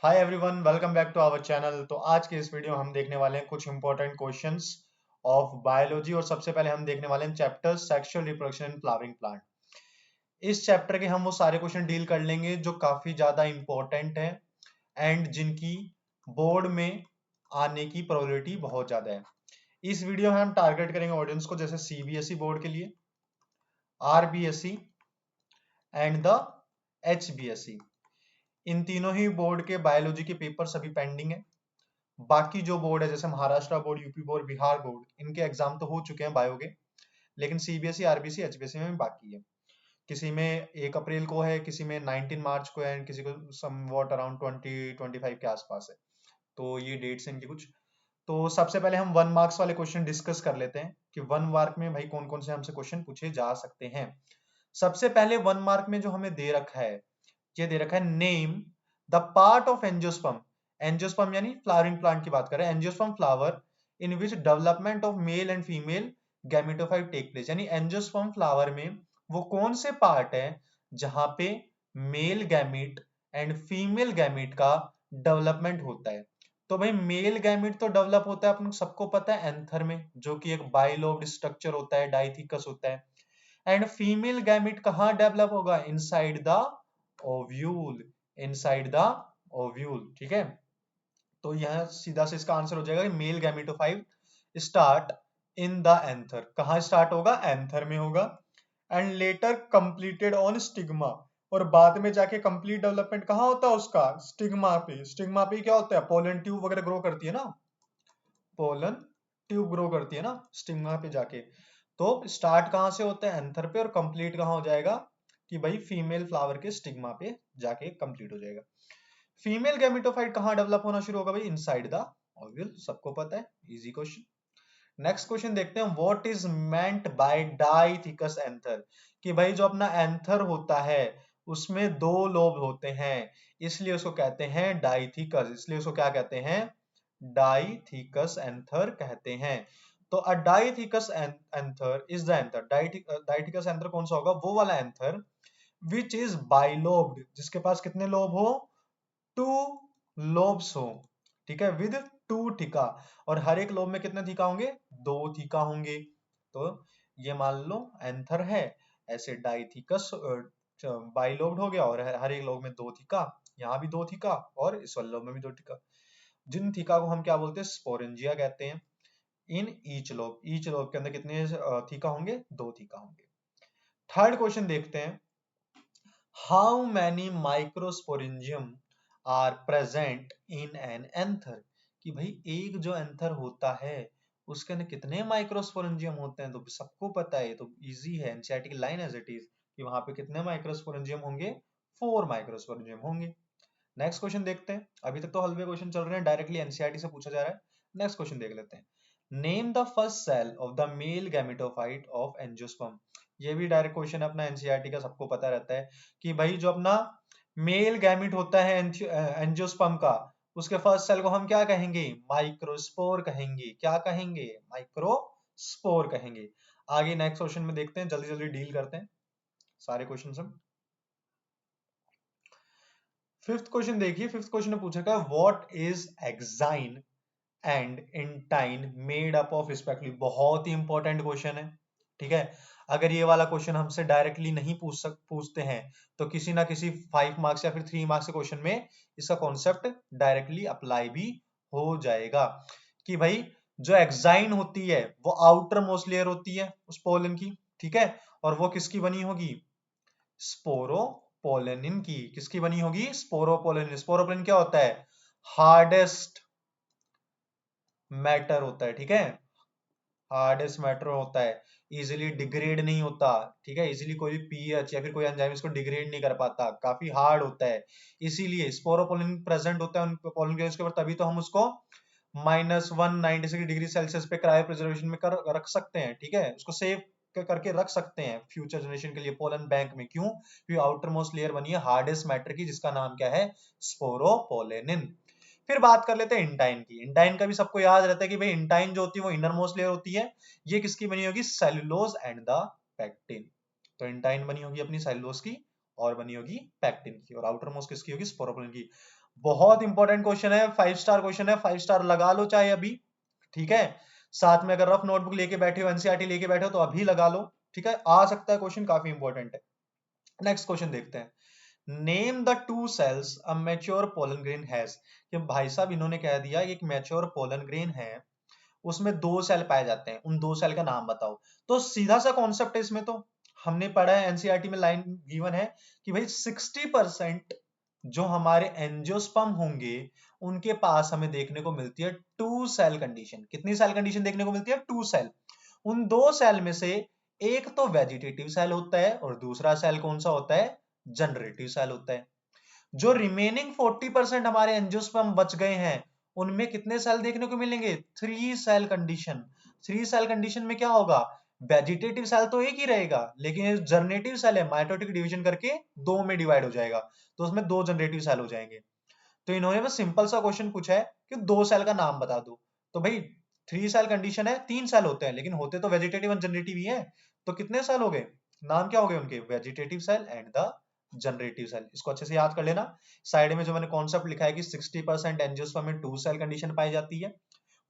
Hi everyone, welcome back to our channel. तो आज के इस वीडियो में हम देखने वाले हैं कुछ इंपॉर्टेंट क्वेश्चंस ऑफ बायोलॉजी। और सबसे पहले हम देखने वाले हैं chapter sexual reproduction in flowering plant. इस चैप्टर के हम वो सारे क्वेश्चन डील कर लेंगे जो काफी ज्यादा इंपॉर्टेंट है एंड जिनकी बोर्ड में आने की प्रोबेबिलिटी बहुत ज्यादा है। इस वीडियो में हम टारगेट करेंगे ऑडियंस को, जैसे सीबीएसई बोर्ड के लिए, आरबीएसई एंड द एचबीएसई। इन तीनों ही बोर्ड के बायोलॉजी के पेपर सभी पेंडिंग है। बाकी जो बोर्ड है जैसे Maharashtra board, UP board, Bihar board, इनके एग्जाम तो हो चुके हैं बायो के, लेकिन सीबीएसई, आरबीसी, एचबीएसई में बाकी है। किसी में 1 अप्रैल को है, किसी में 19 मार्च को है, किसी को समवॉट अराउंड 20-25 के आसपास है। तो ये डेट्स हैं इनकी कुछ। तो सबसे पहले हम 1 मार्क्स वाले क्वेश्चन डिस्कस कर लेते हैं कि 1 मार्क में भाई कौन कौन से हमसे क्वेश्चन पूछे जा सकते हैं। सबसे पहले 1 मार्क में जो हमें दे रखा है, ये दे रखा है name the part of angiosperm. Angiosperm यानी फ्लावरिंग प्लांट की बात करें, angiosperm flower in which development of male and female gametophyte take place. यानी एंजियोस्पर्म फ्लावर में वो कौन से पार्ट है जहां पे male gamete and female gamete का डेवलपमेंट होता है। तो भाई मेल गैमेट तो डेवलप होता है अपन सबको पता है एंथर में, जो कि एक बाइलोब्ड स्ट्रक्चर होता है, डाइथिकस होता है। एंड फीमेल गैमेट कहां डेवलप होगा? Inside the ovule, inside the ovule. ठीक है, तो यह सीधा से इसका आंसर हो जाएगा कि male gametophyte start in the anther. कहां स्टार्ट होगा? एंथर में होगा। And later completed on stigma, और बाद में जाके कंप्लीट डेवलपमेंट कहां होता है उसका? स्टिग्मा पे। स्टिग्मा पे क्या होता है? पोलन ट्यूब वगैरह ग्रो करती है ना, पोलन ट्यूब ग्रो करती है ना स्टिग्मा पे जाके। तो स्टार्ट कहां से होता है? एंथर पे। और कंप्लीट कहां हो जाएगा? कि भाई फीमेल फ्लावर के स्टिग्मा पे जाके कंप्लीट हो जाएगा। फीमेल गैमेटोफाइट कहां डेवलप होना शुरू होगा? भाई इनसाइड द ओव्यूल, सबको पता है, इजी क्वेश्चन। नेक्स्ट क्वेश्चन देखते हैं, what is meant by डाइथिकस anther. कि भाई जो अपना एंथर होता है उसमें 2 लोब होते हैं, इसलिए उसको कहते हैं डाइथिकस। इसलिए उसको क्या कहते हैं? डाइथिकस एंथर कहते हैं। तो a dithecous anther is the anther. Dithecous anther कौन सा होगा? वो वाला एंथर विच इज बाइलोब्ड, जिसके पास कितने लोब हो? 2 लोब्स हो। ठीक है, विद 2 थीका। और हर एक लोब में कितने थीका होंगे? 2 थीका होंगे। तो ये मान लो एंथर है, ऐसे डाइथिकस बाइलोब्ड हो गया, और हर एक लोब में 2 थीका। यहाँ भी 2 थीका और इस वाले लोब में भी 2 थीका। जिन थीका को हम क्या बोलते हैं? स्पोरेंजिया कहते हैं। इन ईच लोब के अंदर कितने थीका होंगे? 2 थीका होंगे। थर्ड क्वेश्चन देखते हैं, how many microsporangium are present in an anther. कि भाई एक जो एंथर होता है उसके अंदर कितने माइक्रोस्पोरेंजियम होते हैं? तो सबको पता है, तो इजी है, एनसीईआरटी की लाइन एज इट इज कि वहां पे कितने माइक्रोस्पोरेंजियम होंगे? 4 माइक्रोस्पोरेंजियम होंगे। नेक्स्ट क्वेश्चन देखते हैं। अभी तक तो हल्के क्वेश्चन चल रहे हैं, डायरेक्टली एनसीईआरटी से पूछा जा रहा है। नेक्स्ट क्वेश्चन देख लेते हैं, name the first cell of the male gametophyte of angiosperm. ये भी डायरेक्ट क्वेश्चन है अपना, एनसीईआरटी का, सबको पता रहता है कि भाई जो अपना मेल गैमेट होता है एंजियोस्पर्म का, उसके फर्स्ट सेल को हम क्या कहेंगे? माइक्रोस्पोर कहेंगे। क्या कहेंगे? माइक्रोस्पोर कहेंगे। आगे नेक्स्ट क्वेश्चन में देखते हैं, जल्दी जल्दी डील करते हैं सारे क्वेश्चन हम। फिफ्थ क्वेश्चन देखिए, फिफ्थ क्वेश्चन में पूछा गया, what is exine and intine made up of respectively. बहुत ही इंपॉर्टेंट क्वेश्चन है। ठीक है, अगर ये वाला क्वेश्चन हमसे डायरेक्टली नहीं पूछते हैं तो किसी ना किसी 5 मार्क्स या फिर 3 मार्क्स के क्वेश्चन में इसका कॉन्सेप्ट डायरेक्टली अप्लाई भी हो जाएगा। कि भाई जो एक्साइन होती है वो आउटर मोस्ट लेयर होती है उस पोलन की। ठीक है, और वो किसकी बनी होगी? स्पोरोपोलेनिन की। किसकी बनी होगी? स्पोरोपोलेनिन। स्पोरोपोलेनिन क्या होता है? हार्डेस्ट मैटर होता है। ठीक है, हार्डेस्ट मैटर होता है, इजीली डिग्रेड नहीं होता। ठीक है, इजीली कोई पीएच या फिर कोई एंजाइम इसको डिग्रेड नहीं कर पाता, काफी हार्ड होता है। इसीलिए स्पोरोपोलिन प्रेजेंट होता है उन पोलन के ऊपर, तभी तो हम उसको -196 डिग्री सेल्सियस पे क्रायो प्रिजर्वेशन में रख सकते हैं। ठीक है, उसको सेव करके रख सकते हैं फ्यूचर जनरेशन के लिए पोलन बैंक में। क्यों? क्योंकि आउटर मोस्ट लेयर बनी है हार्डेस्ट मैटर की, जिसका नाम क्या है? स्पोरोपोलेनिन। फिर बात कर लेते हैं इंटाइन की। इंटाइन का भी सबको याद रहता है कि भाई इंटाइन जो होती है वो इनर मोस्ट लेयर होती है। ये किसकी बनी होगी? Cellulose and the pectin. तो इंटाइन बनी होगी अपनी सेलुलोज की और बनी होगी पैक्टिन की, और आउटर मोस्ट किसकी होगी? स्पोरोपोलिन की। बहुत इंपॉर्टेंट क्वेश्चन है, 5 स्टार क्वेश्चन है, 5 स्टार लगा लो चाहे अभी, ठीक है। साथ में अगर रफ नोटबुक लेके बैठे हो, एनसीईआरटी लेके बैठे हो तो अभी लगा लो, ठीक है, आ सकता है क्वेश्चन, काफी इंपॉर्टेंट है। नेक्स्ट क्वेश्चन देखते हैं, name the two cells a mature pollen grain has. कि भाई साहब इन्होंने कह दिया एक मैच्योर पोलन ग्रेन है, उसमें 2 सेल पाए जाते हैं, उन 2 सेल का नाम बताओ। तो सीधा सा कॉन्सेप्ट है इसमें, तो हमने पढ़ा है एनसीईआरटी में, लाइन गिवन है कि भाई 60% जो हमारे एंजियोस्पर्म होंगे उनके पास हमें देखने को मिलती है 2 सेल कंडीशन। कितनी सेल कंडीशन देखने को मिलती है? 2 सेल। उन 2 सेल में से एक तो वेजिटेटिव सेल होता है और दूसरा सेल कौन सा होता है? जनरेटिव सेल होता है। जो रिमेनिंग 40% हमारे एंजियोस्पर्म बच गए हैं उनमें कितने सेल देखने को मिलेंगे? 3 सेल कंडीशन। 3 सेल कंडीशन में क्या होगा? वेजिटेटिव सेल तो एक ही रहेगा, लेकिन जनरेटिव सेल है, माइटोटिक डिवीजन करके 2 में डिवाइड हो जाएगा, तो उसमें 2 जनरेटिव सेल हो जाएंगे। तो इन्होंने बस सिंपल सा क्वेश्चन पूछा है कि 2 सेल का नाम बता दो। तो भाई 3 सेल कंडीशन है, 3 सेल होते हैं, लेकिन होते तो वेजिटेटिव और जनरेटिव ही है। तो कितने सेल हो गए? नाम क्या हो गए उनके? Vegetative cell and the generative cell. इसको अच्छे से याद कर लेना। साइड में जो मैंने कॉन्सेप्ट लिखा है कि 60% एंजियोस्पर्म में 2 सेल कंडीशन पाई जाती है,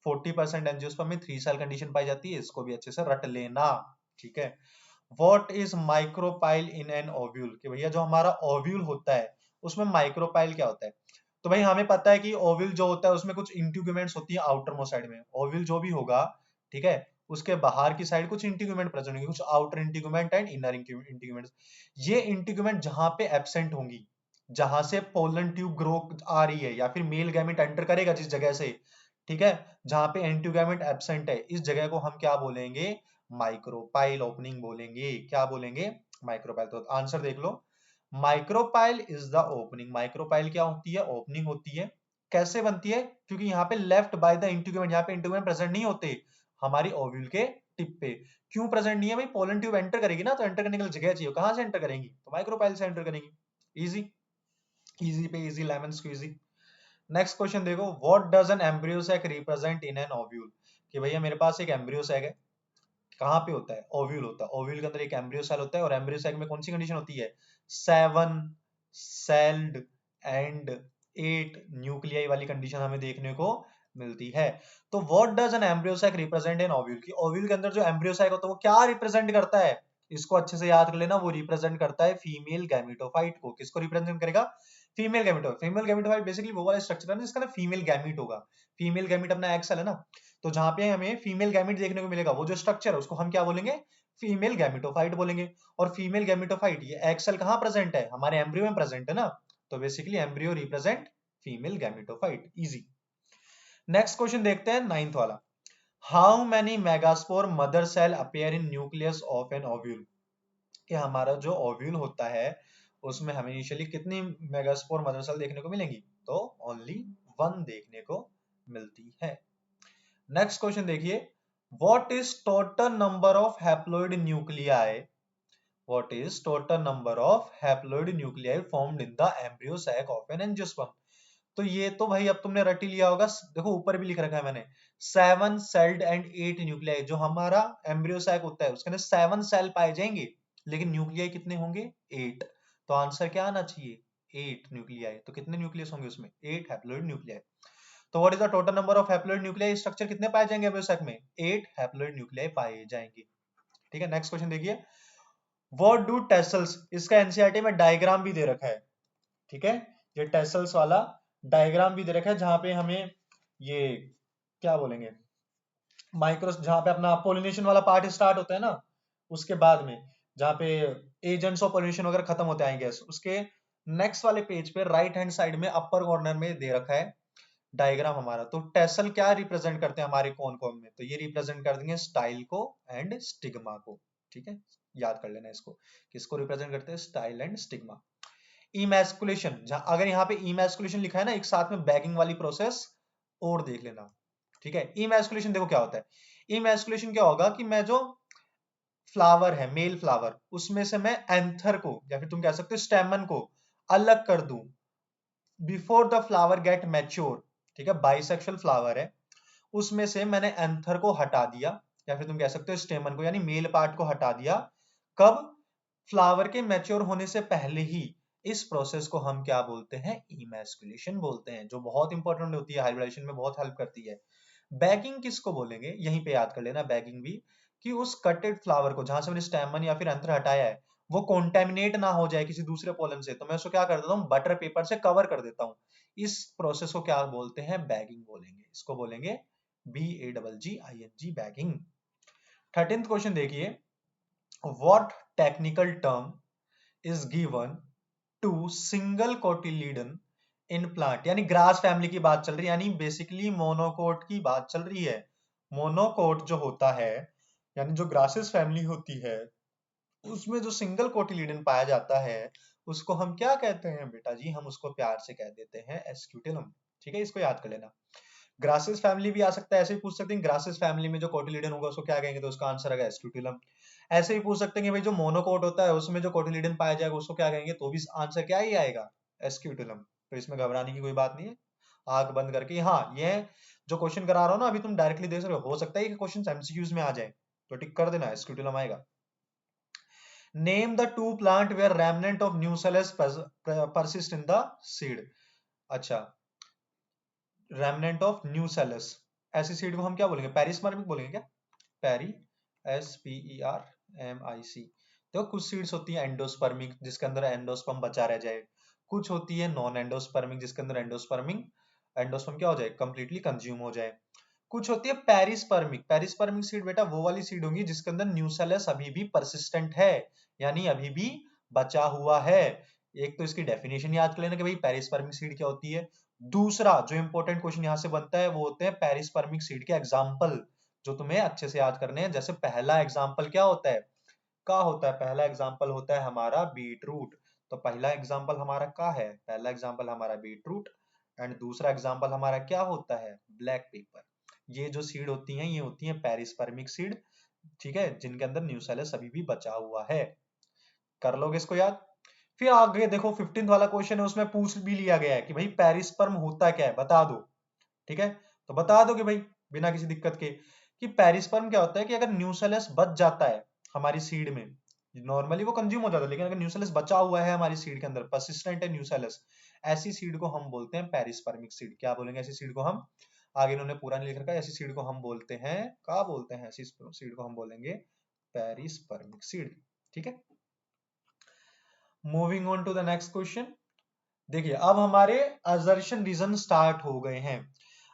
40% एंजियोस्पर्म में 3 सेल कंडीशन पाई जाती है, इसको भी अच्छे से रट लेना, ठीक है। What is micropyle in an ovule? कि भैया जो हमारा ओव्यूल होता है उसमें माइक्रोपाइल क्या होता है? तो भाई हमें पता है कि ओव्यूल जो होता है उसमें कुछ इंटीग्यूमेंट्स होती है आउटर मोस्ट साइड में। ओव्यूल जो भी होगा, ठीक है, उसके बाहर की साइड कुछ इंटीग्यूमेंट प्रेजेंट होंगे, कुछ outer integument and inner integument. ये इंटीग्यूमेंट जहां पे एब्सेंट होंगी, जहां से पोलन ट्यूब ग्रो आ रही है या फिर मेल गैमेट एंटर करेगा जिस जगह से, ठीक है, जहां पे एंटीगैमेट एब्सेंट है, इस जगह को हम क्या बोलेंगे? माइक्रोपाइल ओपनिंग बोलेंगे। क्या बोलेंगे? माइक्रोपाइल। तो आंसर देख लो, micropyle is the opening. Micropyle क्या होती है? ओपनिंग होती है। कैसे बनती है? क्योंकि यहाँ पे लेफ्ट बाय द इंटीग्यूमेंट, यहाँ पे इंटीग्यूमेंट प्रेजेंट नहीं होते हमारी ओव्यूल के टिप पे। क्यों प्रेजेंट नहीं है भाई? पोलन ट्यूब एंटर करेगी ना, तो एंटर करने के लिए जगह चाहिए, कहां से एंटर करेंगी? तो माइक्रोपाइल से एंटर करेंगी। इजी, इजी पे easy, lemon squeezy. Next question देखो, what does an embryo sac represent in an ovule? कि भैया मेरे पास एक एम्ब्रियो सैक है, कहां पे होता है? ओव्यूल होता है। ओव्यूल के अंदर एक एम्ब्रियो सेल होता है और एम्ब्रियो सेल में कौन सी कंडीशन होती है? 7 सेल्ड एंड 8 न्यूक्लियाई वाली कंडीशन हमें देखने को मिलती है। तो what does an embryo sac represent in ovule? की ओव्यूल के अंदर जो एम्ब्रियो सैक होता है वो क्या रिप्रेजेंट करता है? इसको अच्छे से याद कर लेना, वो रिप्रेजेंट करता है फीमेल गैमेटोफाइट को। किसको रिप्रेजेंट करेगा? Female gametophyte. Female gametophyte basically वो वाला स्ट्रक्चर है ना जिसका ना फीमेल गैमीट होगा। फीमेल गैमीट अपना एक सेल है ना, तो जहां पे हमें फीमेल गैमीट देखने को मिलेगा, वो जो स्ट्रक्चर है उसको हम क्या बोलेंगे? फीमेल गैमेटोफाइट बोलेंगे। और फीमेल गैमेटोफाइट, ये एग सेल कहां प्रेजेंट है? हमारे एम्ब्रियो में प्रेजेंट है ना, तो basically embryo represent female gametophyte. Easy. Next question देखते हैं, 9th वाला, how many megaspore mother cell appear in nucleus of an ovule? कि हमारा जो ओव्यूल होता है उसमें हमें इनिशियली कितनी मेगास्पोर मदर सेल देखने को मिलेंगी? तो ओनली 1 देखने को मिलती है। नेक्स्ट क्वेश्चन देखिए, what is total number of haploid nuclei? What is total number of haploid nuclei formed in the embryo sac of an angiosperm? तो ये तो भाई अब तुमने रट ही लिया होगा, देखो ऊपर भी लिख रखा है मैंने, 7 सेल्ड एंड 8 न्यूक्लियाई। जो हमारा एम्ब्रियो सैक होता है उसके अंदर 7 सेल पाए जाएंगे, लेकिन न्यूक्लियाई कितने होंगे? 8। तो आंसर क्या आना चाहिए? 8 न्यूक्लियाई। तो कितने न्यूक्लियस होंगे उसमें? 8 हैप्लॉइड न्यूक्लियाई। तो what is the total number of haploid nuclei? Structure कितने पाए जाएंगे एम्ब्रियो सैक में? 8 हैप्लॉइड न्यूक्लियाई पाए जाएंगे, ठीक है। नेक्स्ट क्वेश्चन देखिए, व्हाट डू टेसल्स? इसका एनसीईआरटी में डायग्राम भी दे रखा है, ठीक है, ये टेसल्स वाला डायग्राम भी दे रखा है, जहां पे हमें ये क्या बोलेंगे, माइक्रो, जहां पे अपना पोलिनेशन वाला पार्ट स्टार्ट होता है ना, उसके बाद में जहां पे एजेंट्स ऑफ पोलिनेशन वगैरह खत्म होते हैं गैस, उसके नेक्स्ट वाले पेज पे राइट हैंड साइड में अपर कॉर्नर में दे रखा है डायग्राम हमारा। तो टेसल क्या रिप्रेजेंट करते हैं हमारे कौन कौन में? तो ये रिप्रेजेंट कर देंगे स्टाइल को एंड स्टिग्मा को, ठीक है, याद कर लेना इसको, किसको रिप्रेजेंट करते हैं? Style and stigma. इमैस्कुलेशन, अगर यहाँ पे इमैस्कुलेशन लिखा है ना एक साथ में बैगिंग वाली प्रोसेस और देख लेना, ठीक है। इमैस्कुलेशन देखो क्या होता है। इमैस्कुलेशन क्या होगा कि मैं जो फ्लावर है, मेल फ्लावर, उसमें से मैं एंथर को या फिर तुम कह सकते हो स्टेमन को अलग कर दूं before the flower get mature, ठीक है, बाइसेक्सुअल फ्लावर है, उसमें से मैंने एंथर को हटा दिया या फिर तुम कह सकते हो स्टेमन को, यानी मेल पार्ट को हटा दिया। कब? फ्लावर के मैच्योर होने से पहले ही, इस प्रोसेस को हम क्या बोलते हैं? इमैस्कुलेशन बोलते हैं, जो बहुत इंपॉर्टेंट होती है, हाइब्रिडाइजेशन में बहुत हेल्प करती है। बैगिंग किसको बोलेंगे? यहीं पे याद कर लेना बैगिंग भी, कि उस कटेड फ्लावर को जहां से मैंने स्टेमन या फिर अंतर हटाया है वो कॉन्टेमिनेट ना हो जाए किसी दूसरे पोलन से, तो मैं उसको क्या कर देता हूँ? बटर पेपर से कवर कर देता हूँ। इस प्रोसेस को क्या बोलते हैं? बैगिंग बोलेंगे। इसको बोलेंगे BAGGING, बैगिंग। 13th क्वेश्चन देखिए, what technical term is given to single cotyledon in plant? यानी ग्रास फैमिली की बात चल रही है, यानी बेसिकली मोनोकोट की बात चल रही है। मोनोकोट जो होता है, यानी जो ग्रासेस फैमिली होती है, उसमें जो सिंगल कोटिलीडन पाया जाता है उसको हम क्या कहते हैं बेटा जी? हम उसको प्यार से कह देते हैं एस्क्यूटेलम। ठीक है, इसको याद कर लेना। ग्रासेस फैमिली भी आ सकता है, ऐसे ही पूछ सकते हैं ग्रासेस फैमिली में जो कोटिलीडन होगा उसको क्या कहेंगे, तो उसका आंसर है एस्क्यूटेलम। ऐसे ही पूछ सकते हैं कि भाई जो मोनोकोट होता है उसमें जो कोटिलीडन पाया जाएगा उसको क्या कहेंगे, तो भी आंसर क्या ही आएगा? एस्क्यूटेलम। तो इसमें घबराने की कोई बात नहीं है, आंख बंद करके। हाँ, ये जो क्वेश्चन करा रहा हूं ना अभी, तुम डायरेक्टली देख रहे हो सकता है कि क्वेश्चन एमसीक्यूज में आ जाए, तो टिक कर देना, एस्क्यूटेलम आएगा। Name the two plant where remnant of nucellus persist in the seed। अच्छा, रेमनेंट ऑफ न्यूसेलस, ऐसी सीड को हम क्या बोलेंगे? पेरिस्पर्मिक बोलेंगे क्या? Peri, SPERMIC। देखो कुछ सीड्स होती है एंडोस्पर्मिक जिसके अंदर एंडोस्पर्म बचा रह जाए, कुछ होती है नॉन एंडोस्पर्मिक जिसके अंदर एंडोस्पर्म क्या हो जाए? कंप्लीटली कंज्यूम हो जाए। कुछ होती है पेरिस्पर्मिक। पेरिस्पर्मिक सीड बेटा वो वाली सीड होंगी जिसके अंदर न्यूसेलस अभी भी परसिस्टेंट है, यानी अभी भी बचा हुआ है। एक तो इसकी डेफिनेशन याद कर लेना कि भाई पेरिस्पर्मिक सीड क्या होती है। दूसरा जो इंपॉर्टेंट क्वेश्चन यहाँ से बनता है वो होते हैं पेरिस्पर्मिक सीड के एग्जाम्पल, जो तुम्हें अच्छे से याद करने हैं। जैसे पहला एग्जाम्पल क्या होता है? का होता है? पहला एग्जाम्पल होता है हमारा बीट रूट। तो पहला एग्जाम्पल हमारा का है? पहला एग्जाम्पल हमारा बीट रूट। एंड दूसरा एग्जाम्पल हमारा क्या होता है? Black pepper. ये जो सीड होती हैं ये होती हैं पेरिस्पर्मिक सीड, ठीक है, जिनके अंदर न्यूसेलस अभी भी बचा हुआ है। कर लोगे इसको याद? फिर आगे देखो 15th वाला क्वेश्चन है, उसमें पूछ भी लिया गया है कि भाई पेरिस्पर्म होता क्या है, बता दो। ठीक है, तो बता दो कि भाई बिना किसी दिक्कत के कि पेरिस्पर्म क्या होता है, कि अगर न्यूसेलस बच जाता है हमारी सीड में, नॉर्मली वो कंज्यूम हो जाता है, लेकिन अगर न्यूसेलस बचा हुआ है हमारी सीड के अंदर, परसिस्टेंट है न्यूसेलस, ऐसी सीड को हम बोलते हैं पेरिस्पर्मिक सीड। क्या बोलेंगे ऐसी सीड को हम? आगे इन्होंने पूरा नहीं लिख रखा है, ऐसी सीड को हम बोलते हैं, क्या बोलते हैं? ऐसी सीड को हम बोलेंगे पेरिस्पर्मिक सीड। ठीक है, moving on to the next question. देखिए अब हमारे असर्शन रीजन स्टार्ट हो गए हैं।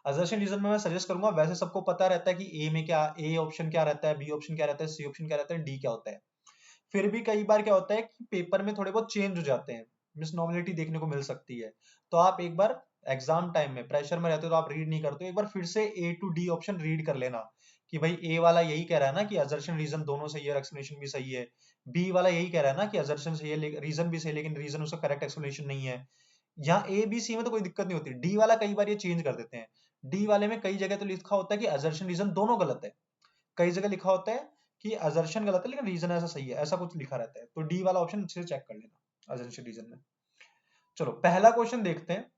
असर्शन रीजन में मैं सजेस्ट करूंगा, वैसे सबको पता रहता है कि ए में क्या, ए ऑप्शन क्या रहता है, बी ऑप्शन क्या रहता है, सी ऑप्शन क्या रहता है, डी क्या होता है। फिर भी कई बार क्या होता है कि पेपर में थोड़े बहुत चेंज हो जाते हैं, मिसनॉमिलिटी देखने को मिल सकती है। तो आप एक बार एग्जाम टाइम में प्रेशर में रहते हो तो आप रीड नहीं करते हो, एक बार फिर से ए टू डी ऑप्शन रीड कर लेना कि भाई ए वाला यही कह रहा है ना कि असर्शन रीजन दोनों सही है और एक्सप्लेनेशन भी सही है, बी वाला यही कह रहा है ना कि असर्शन सही है रीजन भी सही है लेकिन रीजन उसका करेक्ट एक्सप्लेनेशन नहीं है। यहाँ ए बी सी में तो कोई दिक्कत नहीं होती, डी वाला कई बार ये चेंज कर देते हैं। डी वाले में कई जगह तो लिखा होता है कि असर्शन रीजन दोनों गलत है, कई जगह लिखा होता है कि असर्शन गलत है लेकिन रीजन ऐसा सही है, ऐसा कुछ लिखा रहता है। तो डी वाला ऑप्शन अच्छे से चेक कर लेना असर्शन रीजन में। चलो पहला क्वेश्चन देखते हैं।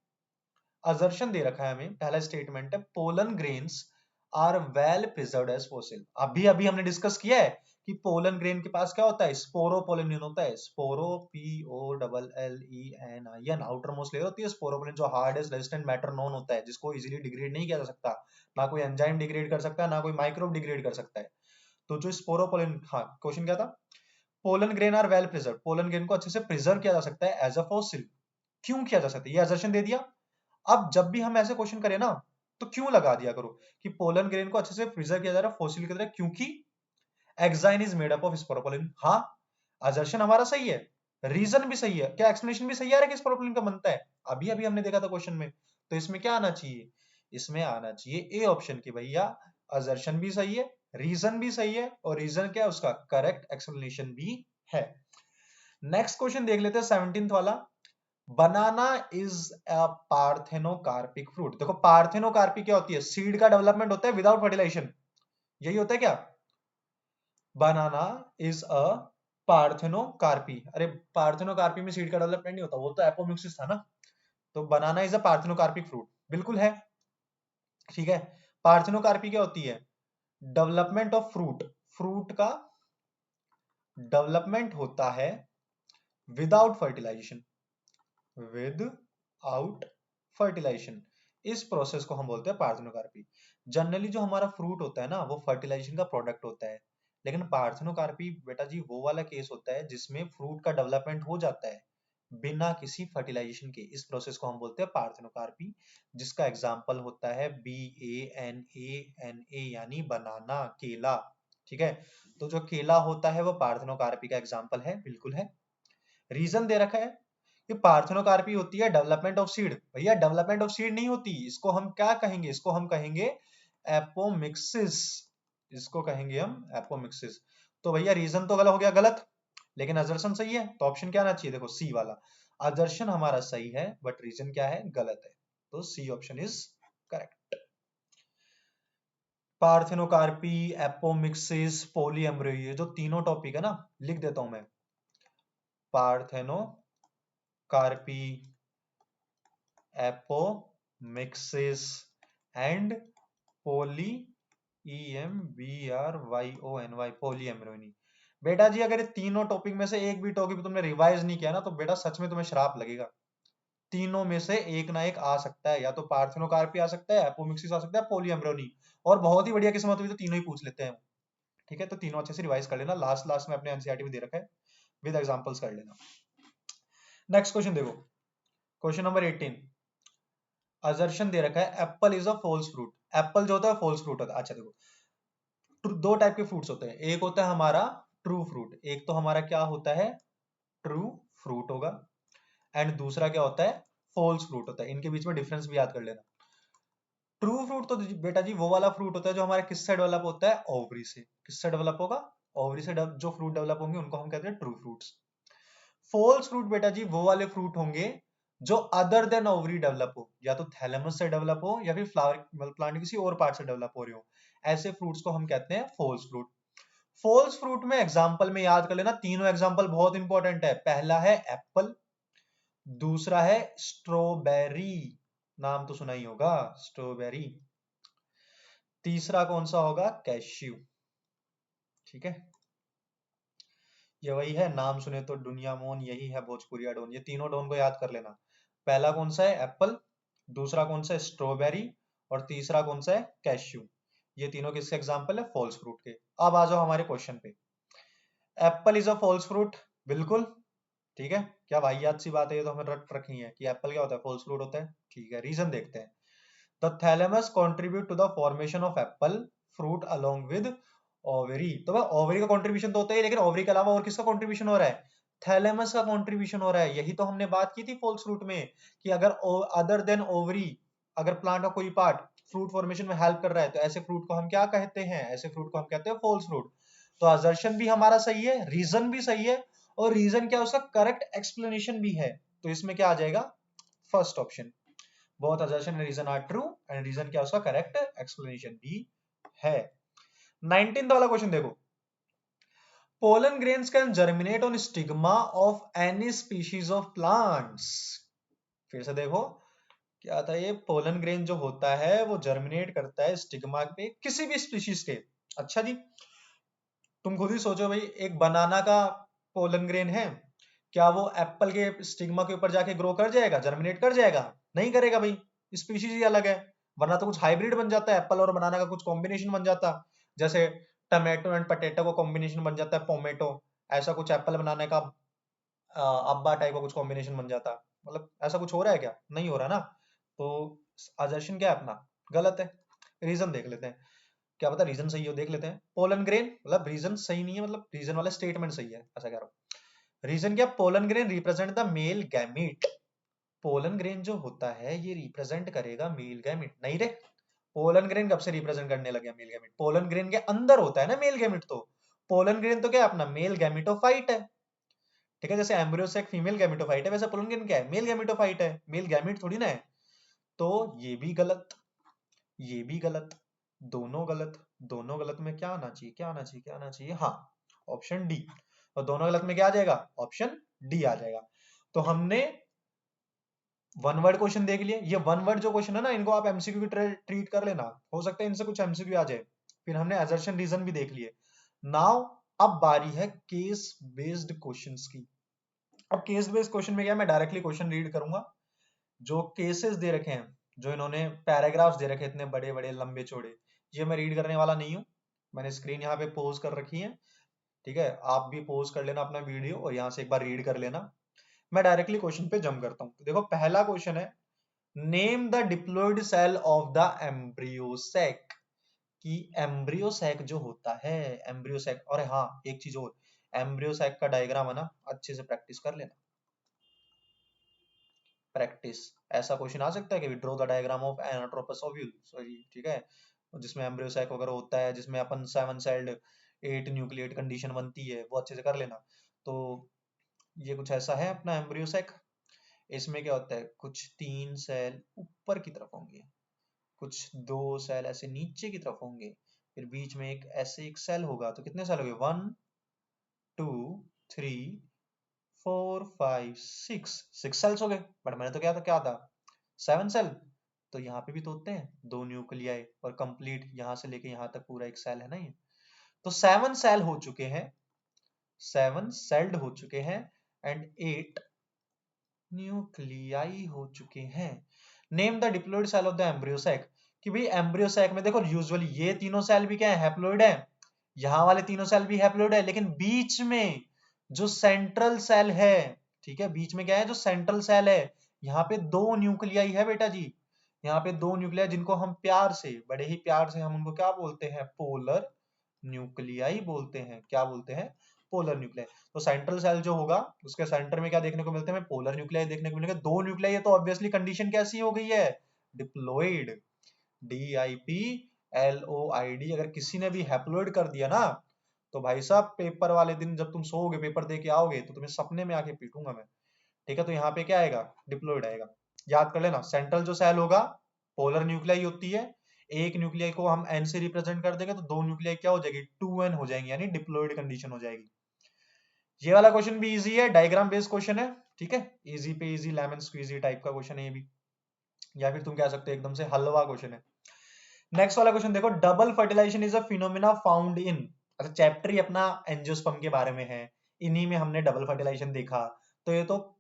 असर्शन दे रखा है हमें, पहला स्टेटमेंट है pollen grains are well preserved as fossil. अभी अभी हमने डिस्कस किया है कि पोलन ग्रेन के पास क्या होता है? स्पोरोपोलिन होता है। स्पोरो POLLENIN, आउटर मोस्ट लेयर होती है स्पोरोपोलिन, जो हार्डेस्ट रेजिस्टेंट मैटर नोन होता है, जिसको इजीली डिग्रेड नहीं किया जा सकता, ना कोई एंजाइम डिग्रेड कर सकता है ना कोई माइक्रोब डिग्रेड कर सकता है। तो जो स्पोरोपोलिन, हाँ क्वेश्चन क्या था? Pollen grain are well preserve, pollen grain को अच्छे से प्रिजर्व किया जा सकता है एज अ फॉसिल। क्यों किया जा सकता है? ये असर्शन दे दिया। अब जब भी हम ऐसे क्वेश्चन करें ना तो क्यों लगा दिया करो कि पोलन ग्रेन को अच्छे से प्रिजर्व किया जा रहा है फॉसिल की तरह, क्योंकि exine is made up of sporopollenin. हाँ, असर्शन हमारा सही है, रीजन भी सही है, क्या एक्सप्लेनेशन भी सही आ रहा है कि स्पोरोपोलिन का बनता है? अभी अभी हमने देखा था क्वेश्चन में। तो इसमें क्या आना चाहिए? इसमें आना चाहिए ए ऑप्शन की भैया, असर्शन भी सही है, रीजन भी सही है, और रीजन क्या है उसका? करेक्ट एक्सप्लेनेशन भी है। नेक्स्ट क्वेश्चन देख लेते हैं 17th वाला। बनाना इज अ पार्थेनोकार्पिक फ्रूट। देखो पार्थेनोकार्पी क्या होती है? सीड का डेवलपमेंट होता है विदाउट फर्टिलाइजेशन, यही होता है क्या? Banana is a parthenocarpy. अरे पार्थेनोकार्पी में सीड का डेवलपमेंट नहीं होता, वो तो एपोमिक्सिस था ना। तो banana is a parthenocarpic fruit, बिल्कुल है। ठीक है, पार्थेनोकार्पी क्या होती है? डेवलपमेंट ऑफ फ्रूट, फ्रूट का डेवलपमेंट होता है विदाउट फर्टिलाइजेशन। Without fertilization. इस प्रोसेस को हम बोलते हैं पार्थेनोकार्पी। जनरली जो हमारा फ्रूट होता है ना वो फर्टिलाइजेशन का प्रोडक्ट होता है, लेकिन पार्थेनोकार्पी बेटा जी वो वाला केस होता है जिसमें फ्रूट का डेवलपमेंट हो जाता है बिना किसी फर्टिलाइजेशन के। इस प्रोसेस को हम बोलते हैं पार्थेनोकार्पी, जिसका एग्जाम्पल होता है BANANA यानी बनाना, केला। ठीक है, तो जो केला होता है वो पार्थेनोकार्पी का एग्जाम्पल है, बिल्कुल है। रीजन दे रखा है कि पार्थेनोकार्पी होती है डेवलपमेंट ऑफ सीड। भैया डेवलपमेंट ऑफ सीड नहीं होती, इसको हम क्या कहेंगे, इसको हम कहेंगे एपोमिक्सिस। इसको कहेंगे हम एपोमिक्सिस। तो भैया रीजन तो गलत हो गया, गलत, लेकिन असर्शन सही है, तो ऑप्शन क्या आना चाहिए, देखो सी वाला। असर्शन हमारा सही है बट रीजन क्या है, गलत है, तो C option is correct. Parthenocarpy, apomixis, polyembryo, ये जो तीनों टॉपिक है ना, लिख देता हूं मैं। Parthenocarpy, apomixis and poly EMBRYONY, polyembryony. बेटा जी अगर ये तीनों टॉपिक में से एक भी टॉपिक तुमने रिवाइज नहीं किया ना तो बेटा सच में तुम्हें श्राप लगेगा। तीनों में से एक ना एक आ सकता है, या तो पार्थेनोकार्पी आ सकता है, एपोमिक्सिस आ सकता है, पोलीएम्ब्रियोनी, और बहुत ही बढ़िया किस्मत हुई तो तीनों ही पूछ लेते हैं। ठीक है, तो तीनों अच्छे से रिवाइज कर लेना, लास्ट लास्ट में अपने एनसीईआरटी में दे रखा है, विद एग्जांपल्स कर लेना। नेक्स्ट क्वेश्चन देखो, क्वेश्चन नंबर 18। असर्शन दे रखा है apple is a false fruit. Apple जो होता है फॉल्स फ्रूट होता है। अच्छा देखो, दो टाइप के फ्रूट्स होते हैं, एक होता है हमारा ट्रू फ्रूट, एक तो हमारा क्या होता है, ट्रू फ्रूट होगा, एंड दूसरा क्या होता है, फॉल्स फ्रूट होता है। इनके बीच में डिफरेंस भी याद कर लेना। ट्रू फ्रूट तो बेटा जी वो वाला फ्रूट होता है जो हमारे किस से डेवलप होता है, ओवरी से। किससे डेवलप होगा, ओवरी से। जो फ्रूट डेवलप होंगे उनको हम कहते हैं ट्रू फ्रूट्स। फॉल्स फ्रूट बेटा जी वो वाले फ्रूट होंगे जो अदर देन ओवरी डेवलप हो, या तो थैलेमस से डेवलप हो या फिर फ्लावर प्लांट किसी और पार्ट से डेवलप हो रहे हो। ऐसे फ्रूट्स को हम कहते हैं फॉल्स फ्रूट। फॉल्स फ्रूट में एग्जाम्पल में याद कर लेना, तीनों एग्जाम्पल बहुत इंपॉर्टेंट है। पहला है एप्पल, दूसरा है स्ट्रॉबेरी, नाम तो सुना ही होगा स्ट्रॉबेरी, तीसरा कौन सा होगा, कैश्यू। ठीक है, ये वही है, नाम सुने तो दुनिया मोन, यही है भोजपुरिया डोन। ये तीनों डोन को याद कर लेना। पहला कौन सा है, एप्पल, दूसरा कौन सा है, स्ट्रॉबेरी, और तीसरा कौन सा है, कैश्यू। ये तीनों किसके एग्जाम्पल है, फॉल्स फ्रूट के। अब आ जाओ हमारे क्वेश्चन पे। Apple is a false fruit, बिल्कुल ठीक है, क्या वाहियात सी बात है, ये तो हमें रट रखी है कि एप्पल क्या होता है, फॉल्स फ्रूट होता है। ठीक है, रीजन देखते हैं। The thalamus contribute to the formation of apple fruit along with ovary. तो भाई ओवरी का कंट्रीब्यूशन तो होता है, लेकिन ओवरी के अलावा और किसका कंट्रीब्यूशन हो रहा है, थैलेमस का कंट्रीब्यूशन हो रहा है। यही तो हमने बात की थी फॉल्स फ्रूट में, कि अगर अदर देन ओवरी, अगर प्लांट का कोई पार्ट फ्रूट फॉर्मेशन में हेल्प कर रहा है तो ऐसे फ्रूट को हम क्या कहते हैं, ऐसे फ्रूट को हम कहते हैं फॉल्स फ्रूट। तो असर्शन भी हमारा सही है, रीजन भी सही है, और रीजन क्या, उसका करेक्ट एक्सप्लेनेशन भी है। तो इसमें क्या आ जाएगा, first option. Both assertion and reason are true, and reason क्या उसका करेक्ट एक्सप्लेनेशन भी है। 19th वाला क्वेश्चन देखो, pollen grains can germinate on stigma of any species of plants. फिर से देखो क्या था, ये पोलन ग्रेन जो होता है वो जर्मिनेट करता है स्टिग्मा पे किसी भी स्पीशीज के। अच्छा जी, तुम खुद ही सोचो भाई, एक बनाना का पोलन ग्रेन है, क्या वो एप्पल के स्टिग्मा के ऊपर जाके ग्रो कर जाएगा, जर्मिनेट कर जाएगा, नहीं करेगा भाई, स्पीशीज ही अलग है। वरना तो कुछ हाइब्रिड बन जाता है, एप्पल और बनाना का कुछ कॉम्बिनेशन बन जाता, जैसे टमाटो एंड पटेटो का कॉम्बिनेशन बन जाता है पोमेटो, ऐसा कुछ एप्पल बनाने का अब्बा टाइप का कुछ कॉम्बिनेशन बन जाता। मतलब ऐसा कुछ हो रहा है क्या, नहीं हो रहा ना, तो असर्शन क्या है अपना, गलत है। रीजन देख लेते हैं, क्या पता रीजन सही हो, देख लेते हैं। पोलन ग्रेन, मतलब रीजन सही नहीं है, मतलब रीजन वाला स्टेटमेंट सही है, ऐसा कह रहा हूं। रीजन क्या, pollen grain represent the male gamete. Pollen grain जो होता है ये रिप्रेजेंट करेगा मेल गैमीट, नहीं रे, पोलन ग्रेन कब से रिप्रेजेंट करने लगे मेल गैमीट, पोलन ग्रेन के अंदर होता है ना मेल गैमीट। तो पोलन ग्रेन तो क्या है अपना, मेल गैमीटोफाइट है। ठीक है, जैसे एम्ब्रियो से एक फीमेल गैमीटोफाइट है, वैसे पोलन ग्रेन क्या है, मेल गैमीटोफाइट है, मेल गैमीट थोड़ी ना है। तो ये भी गलत, ये भी गलत, दोनों गलत। दोनों गलत में क्या आना चाहिए, क्या आना चाहिए, क्या आना चाहिए, हाँ ऑप्शन डी। और दोनों गलत में क्या आ जाएगा, ऑप्शन डी आ जाएगा। तो हमने वन वर्ड क्वेश्चन देख लिए। ये वन वर्ड जो क्वेश्चन है ना, इनको आप एमसीक्यू की ट्रीट कर लेना, हो सकता है इनसे कुछ एमसीक्यू आ जाए। फिर हमने असर्शन रीजन भी देख लिए। नाउ अब बारी है केस बेस्ड क्वेश्चंस की। अब केस बेस्ड क्वेश्चन में क्या, मैं डायरेक्टली क्वेश्चन रीड करूंगा। जो केसेस दे रखे हैं, जो इन्होंने पैराग्राफ्स दे रखे हैं इतने बड़े बड़े लंबे चौड़े, ये मैं रीड करने वाला नहीं हूँ। मैंने स्क्रीन यहाँ पे पोज कर रखी है, ठीक है, आप भी पोज कर लेना अपना वीडियो और यहाँ से एक बार रीड कर लेना। मैं डायरेक्टली क्वेश्चन पे जंप करता हूँ। तो देखो पहला क्वेश्चन है, name the diploid cell of the embryo sac. कि एम्ब्रियो सैक जो होता है, एम्ब्रियो सैक, और हाँ एक चीज और, एम्ब्रियो सैक का डायग्राम है ना, अच्छे से प्रैक्टिस कर लेना। प्रैक्टिस, ऐसा क्वेश्चन आ सकता है कि draw the diagram of anatropous ovule, sorry ठीक है, जिसमें एम्ब्रियो सैक वगैरह होता है, जिसमें अपन 7 सेल्ड 8 न्यूक्लिएट कंडीशन बनती है, वो अच्छे से कर लेना। तो ये कुछ ऐसा है अपना एम्ब्रियो सैक। इसमें क्या होता है, कुछ 3 सेल ऊपर की तरफ होंगे, कुछ 2 सेल ऐसे नीचे की तरफ होंगे, फिर बीच में एक ऐसे एक सेल होगा। तो कितने सेल हो गए, 1 2 3 4 5 6 सेल्स हो गए। बट मैंने तो क्या था 7 सेल। तो यहाँ पे भी तो होते हैं 2 न्यूक्लियाई और कंप्लीट यहाँ से लेके यहाँ तक पूरा एक सेल है ना ये। तो 7 सेल हो चुके हैं, 7 सेल्ड हो चुके हैं, एंड 8 न्यूक्लियाई हो चुके हैं। Name the diploid cell of the embryo sac. कि भाई एम्ब्रियो सैक में देखो यूजुअली ये तीनों सेल भी क्या है, हैप्लॉइड है, यहाँ वाले तीनों सेल भी हैप्लॉइड है, लेकिन बीच में जो सेंट्रल सेल है, ठीक है, बीच में क्या है, जो सेंट्रल सेल है, यहाँ पे 2 न्यूक्लियाई है बेटा जी। यहाँ पे 2 न्यूक्लियाई, जिनको हम प्यार से, बड़े ही प्यार से हम उनको क्या बोलते हैं, पोलर न्यूक्लियाई बोलते हैं। क्या बोलते हैं, पोलर न्यूक्लियाई। तो सेंट्रल सेल जो होगा उसके सेंटर में क्या देखने को मिलते हैं, पोलर न्यूक्लियाई देखने को मिलेंगे। 2 न्यूक्लियाई है तो ऑब्वियसली कंडीशन कैसी हो गई है, डिप्लॉइड, DIPLOID। अगर किसी ने भी हैप्लॉइड कर दिया ना, तो भाई साहब पेपर वाले दिन जब तुम सोओगे, पेपर दे के आओगे, तो तुम्हें सपने में आके पीटूंगा मैं, ठीक है। तो यहाँ पे क्या आएगा, डिप्लॉइड आएगा। याद कर लेना, सेंट्रल जो सेल होगा पोलर न्यूक्लियाई होती है, एक न्यूक्लियाई को हम एन से रिप्रेजेंट कर देंगे तो 2 न्यूक्लियाई क्या हो जाएगी, 2n हो जाएंगी, यानी डिप्लॉइड कंडीशन हो जाएगी। ये वाला क्वेश्चन भी इजी है, डायग्राम बेस्ड क्वेश्चन है, ठीक है, इजी पे इजी, लेमन स्क्वीजी टाइप का क्वेश्चन है ये भी, या फिर तुम कह सकते हो एकदम से हलवा क्वेश्चन है। नेक्स्ट वाला क्वेश्चन देखो, double fertilization is a phenomena found in. अच्छा चैप्टर ही अपना एंजियोस्पर्म के बारे में है, इन्हीं में हमने डबल फर्टिलाइजेशन देखा। तो ये तो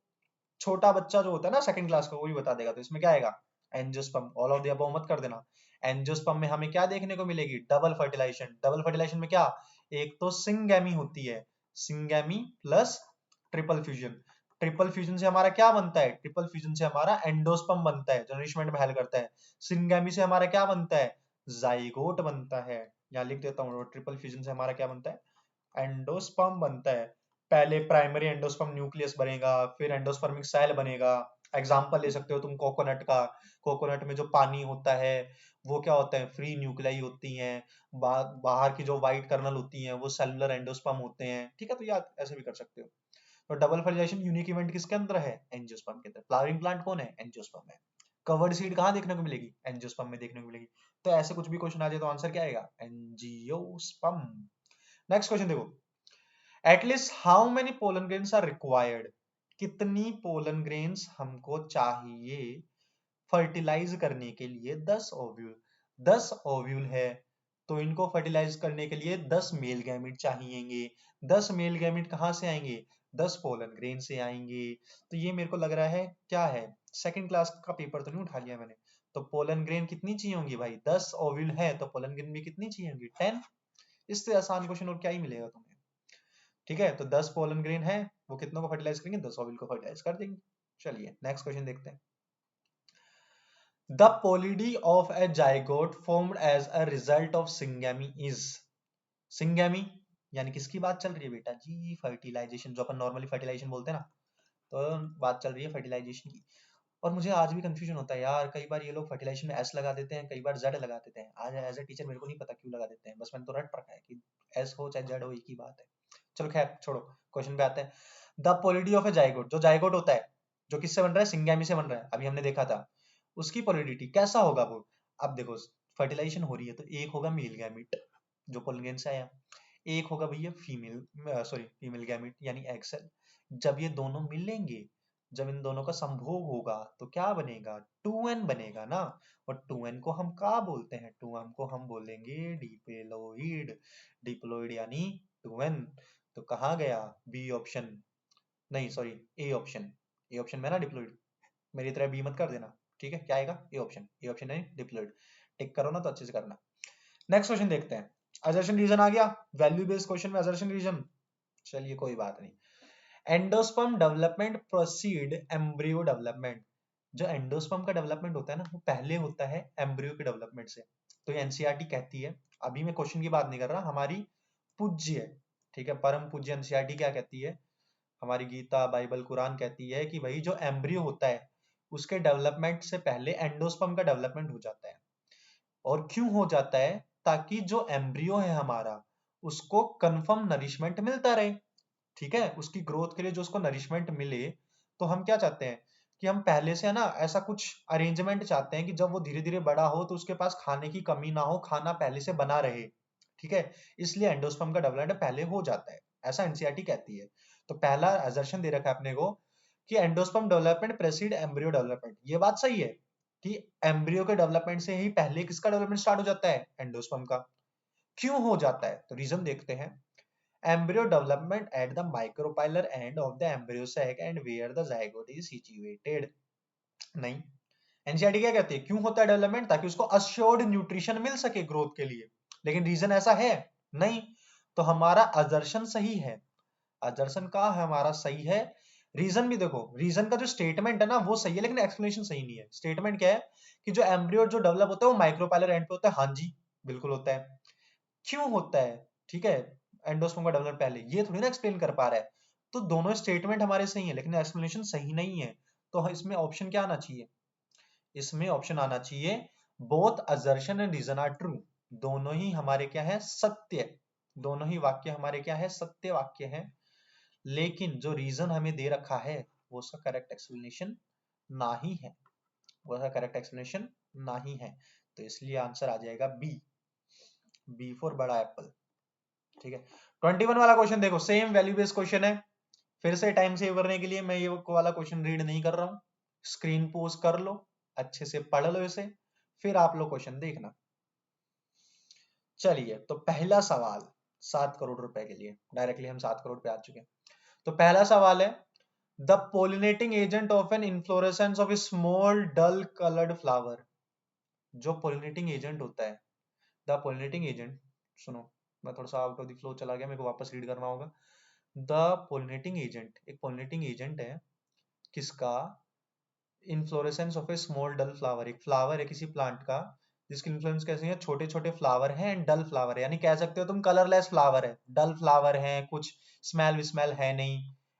छोटा बच्चा जो होता है ना सेकंड क्लास का, वो भी बता देगा। तो इसमें क्या आएगा, angiosperm, all of the above मत कर देना। एंजियोस्पर्म में हमें क्या देखने को मिलेगी, डबल फर्टिलाइजेशन। डबल फर्टिलाइजेशन में क्या, एक तो सिंगैमी होती है, syngamy plus triple fusion. Triple fusion से हमारा क्या बनता है, ट्रिपल फ्यूजन से हमारा एंडोस्पर्म बनता है, जो नरिशमेंट में हेल्प करता है। सिंगैमी से हमारा क्या बनता है, जाइगोट बनता है। यहाँ लिख देता हूँ, ट्रिपल फ्यूजन से हमारा क्या बनता है, एंडोस्पर्म बनता है। पहले प्राइमरी एंडोस्पर्म न्यूक्लियस बनेगा, फिर एंडोस्पर्मिक सेल बनेगा। एग्जाम्पल ले सकते हो तुम कोकोनट का, कोकोनट में जो पानी होता है वो क्या होता है, फ्री न्यूक्लियाई होती हैं। बाहर की जो व्हाइट कर्नल होती हैं वो सेलुलर एंडोस्पर्म होते हैं, ठीक है। तो याद ऐसे भी कर सकते हो। तो डबल फर्टिलाइजेशन यूनिक इवेंट किसके अंदर है, एंजियोस्पर्म के अंदर। फ्लावरिंग प्लांट कौन है, एंजियोस्पर्म है। कवर्ड सीड कहाँ देखने को मिलेगी, एंजियोस्पर्म में देखने को मिलेगी। तो ऐसे कुछ भी क्वेश्चन आ जाए तो आंसर क्या आएगा, एंजियोस्पर्म। नेक्स्ट क्वेश्चन देखो, at least how many pollen grains are required. कितनी पोलन ग्रेन्स हमको चाहिए फर्टिलाइज करने के लिए, 10 ओव्यूल। 10 ओव्यूल है तो इनको फर्टिलाइज करने के लिए 10 मेल गैमिट चाहिएंगे। 10 मेल गैमिट कहाँ से आएंगे, 10 पोलन ग्रेन से आएंगे। तो ये मेरे को लग रहा है क्या है, सेकंड क्लास का पेपर तो नहीं उठा लिया मैंने। तो पोलन ग्रेन कितनी चाहिए होंगी भाई, 10 ओव्यूल है तो पोलन ग्रेन भी कितनी चाहिए होंगी, 10। इससे आसान क्वेश्चन और क्या ही मिलेगा तुम्हें, ठीक है। तो 10 पोलन ग्रेन है, वो कितनों को फर्टिलाइज करेंगे, 10 ओविल को फर्टिलाइज कर देंगे। चलिए नेक्स्ट क्वेश्चन देखते हैं। The ploidy of a zygote formed as a result of syngamy is. Syngamy यानी किसकी बात चल रही है बेटा जी, फर्टिलाइजेशन, जो अपन नॉर्मली फर्टिलाइजेशन बोलते हैं ना, तो बात चल रही है फर्टिलाइजेशन की। और मुझे आज भी कंफ्यूजन होता है यार, कई बार ये लोग फर्टिलाइजेशन में एस लगा देते हैं, कई बार जेड लगा देते हैं। आज एज ए टीचर मेरे को नहीं पता क्यों लगा देते हैं, बस मैंने तो रट रखा है कि एस हो चाहे जेड हो, एक ही बात है। चलो खैर छोड़ो, क्वेश्चन पे आते हैं। The ploidy of a zygote, जो जाइगोट होता है, जो किससे बन रहा है, सिंगैमी से बन रहा है, अभी हमने देखा था। उसकी पोलिडिटी कैसा होगा वो, अब देखो फर्टिलाइजेशन हो रही है तो एक होगा मेल गैमिट जो पोलन से आया, एक होगा भैया फीमेल, सॉरी फीमेल गैमिट यानी एग सेल। जब ये दोनों मिलेंगे, जब इन दोनों का संभोग होगा तो क्या बनेगा, 2n बनेगा ना। और 2n को हम क्या बोलते हैं, 2n को हम बोलेंगे डिप्लोइड। डिप्लोइड यानी 2n। तो कहाँ गया बी ऑप्शन, नहीं sorry, A option, A option में ना डिप्लॉइड, मेरी तरह बी मत कर देना, ठीक है। क्या आएगा? ए ऑप्शन, ए ऑप्शन नहीं डिप्लॉइड। टिक करो ना तो अच्छे से करना। नेक्स्ट क्वेश्चन देखते हैं। असर्शन रीजन आ गया, वैल्यू बेस्ड क्वेश्चन में असर्शन रीजन, चलिए कोई बात नहीं। Endosperm development proceed embryo development. जो एंडोस्पर्म का डेवलपमेंट होता है ना, वो पहले होता है एम्ब्रियो के डेवलपमेंट से। तो ये एनसीईआरटी कहती है, अभी मैं क्वेश्चन की बात नहीं कर रहा, हमारी पूज्य, ठीक है, परम पूज्य एनसीईआरटी क्या कहती है, हमारी गीता, बाइबल, कुरान कहती है कि भाई जो एम्ब्रियो होता है उसके डेवलपमेंट से पहले एंडोस्पर्म का डेवलपमेंट हो जाता है। और क्यों हो जाता है? ताकि जो एम्ब्रियो है हमारा, उसको कंफर्म नरिशमेंट मिलता रहे, ठीक है, उसकी ग्रोथ के लिए जो उसको नरिशमेंट मिले। तो हम क्या चाहते हैं कि हम पहले से है ना ऐसा कुछ अरेंजमेंट चाहते हैं कि जब वो धीरे धीरे बड़ा हो तो उसके पास खाने की कमी ना हो, खाना पहले से बना रहे, ठीक है। इसलिए एंडोस्पर्म का डेवलपमेंट पहले हो जाता है, ऐसा एनसीईआरटी कहती है। तो पहला असर्शन दे रखा है अपने को कि एंडोस्पर्म डेवलपमेंट प्रेसीड एम्ब्रियो डेवलपमेंट। ये बात सही है कि एम्ब्रियो के डेवलपमेंट से ही पहले किसका डेवलपमेंट स्टार्ट हो जाता है? एंडोस्पर्म का। क्यों हो जाता है? तो रीजन देखते हैं। Embryo development at the micropylar end of the embryo sac and where the zygote is situated। नहीं, एनसीईआरटी क्या कहती है? क्यों होता है डेवलपमेंट? ताकि उसको अश्योर्ड न्यूट्रिशन मिल सके ग्रोथ के लिए। लेकिन रीजन ऐसा है नहीं। तो हमारा अजर्शन सही है, अजर्शन का हमारा सही है। रीजन भी देखो, रीजन का जो स्टेटमेंट है ना वो सही है, लेकिन एक्सप्लेनेशन सही नहीं है। स्टेटमेंट क्या है कि जो एम्ब्रियो जो डेवलप होता है वो माइक्रोपाइलर एंड पे होता है, हाँ जी बिल्कुल होता है। क्यों होता है? ठीक है, एंडोस्पर्म का डेवलपमेंट पहले, ये थोड़ी ना एक्सप्लेन कर पा रहा है। तो दोनों स्टेटमेंट हमारे सही है लेकिन एक्सप्लेनेशन सही नहीं है। तो इसमें ऑप्शन क्या आना चाहिए? इसमें ऑप्शन आना चाहिए both assertion and reason are true. दोनों ही हमारे क्या है? सत्य। दोनों ही वाक्य हमारे क्या है? सत्य वाक्य है। लेकिन जो रीजन हमें दे रखा है वो उसका करेक्ट एक्सप्लेनेशन ना ही है, वो उसका करेक्ट एक्सप्लेनेशन ना ही है। तो इसलिए आंसर आ जाएगा बी, बी फॉर बड़ा एप्पल, ठीक है। 21 वाला क्वेश्चन देखो, सेम वैल्यू बेस्ड क्वेश्चन है। फिर से टाइम सेव करने के लिए मैं ये वाला क्वेश्चन रीड नहीं कर रहा हूं, स्क्रीन पोज कर लो, अच्छे से पढ़ लो इसे, फिर आप लोग क्वेश्चन देखना। चलिए तो पहला सवाल 7 करोड़ रुपए के लिए, डायरेक्टली हम 7 करोड़ पे आ चुके हैं। तो पहला सवाल है, the pollinating agent of an inflorescence of a small dull coloured flower. जो पोलिनेटिंग एजेंट होता है, द पोलिनेटिंग एजेंट, सुनो मैं थोड़ा सा आउट ऑफ द फ्लो चला गया, मेरे को वापस रीड करना होगा। द पोलिनेटिंग एजेंट, एक पोलिनेटिंग एजेंट है किसका? Inflorescence of a small dull flower, एक फ्लावर है किसी प्लांट का जिसकी इन्फ्लोरेंस कैसी है? छोटे छोटे फ्लावर हैं एंड डल फ्लावर है, यानी कह सकते हो तुम कलरलेस फ्लावर है, डल फ्लावर है, कुछ स्मेल विस्मेल है नहीं,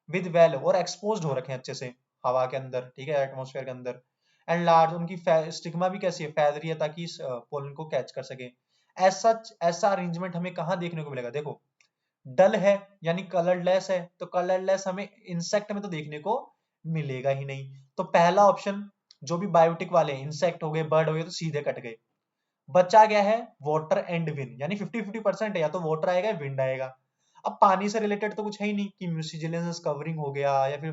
विद वेल और एक्सपोज्ड हो रखे हैं अच्छे से हवा के अंदर, ठीक है, एटमोस्फेयर के अंदर। एंड लार्ज, उनकी स्टिग्मा भी कैसी है? फैदरी है, ताकि पोलन को कैच कर सके। ऐसा ऐसा अरेंजमेंट हमें कहाँ देखने को मिलेगा? देखो डल है यानी कलरलेस है, तो कलरलेस हमें इंसेक्ट में तो देखने को मिलेगा ही नहीं। तो पहला ऑप्शन जो भी बायोटिक वाले इंसेक्ट हो गए, बर्ड हो गए, तो सीधे कट गए। बचा गया है वाटर एंड विंड, यानी 50-50% है, या तो वाटर आएगा या विंड आएगा। अब पानी से रिलेटेड तो कुछ है ही नहीं कि म्यूसिजिलेंस कवरिंग हो गया या फिर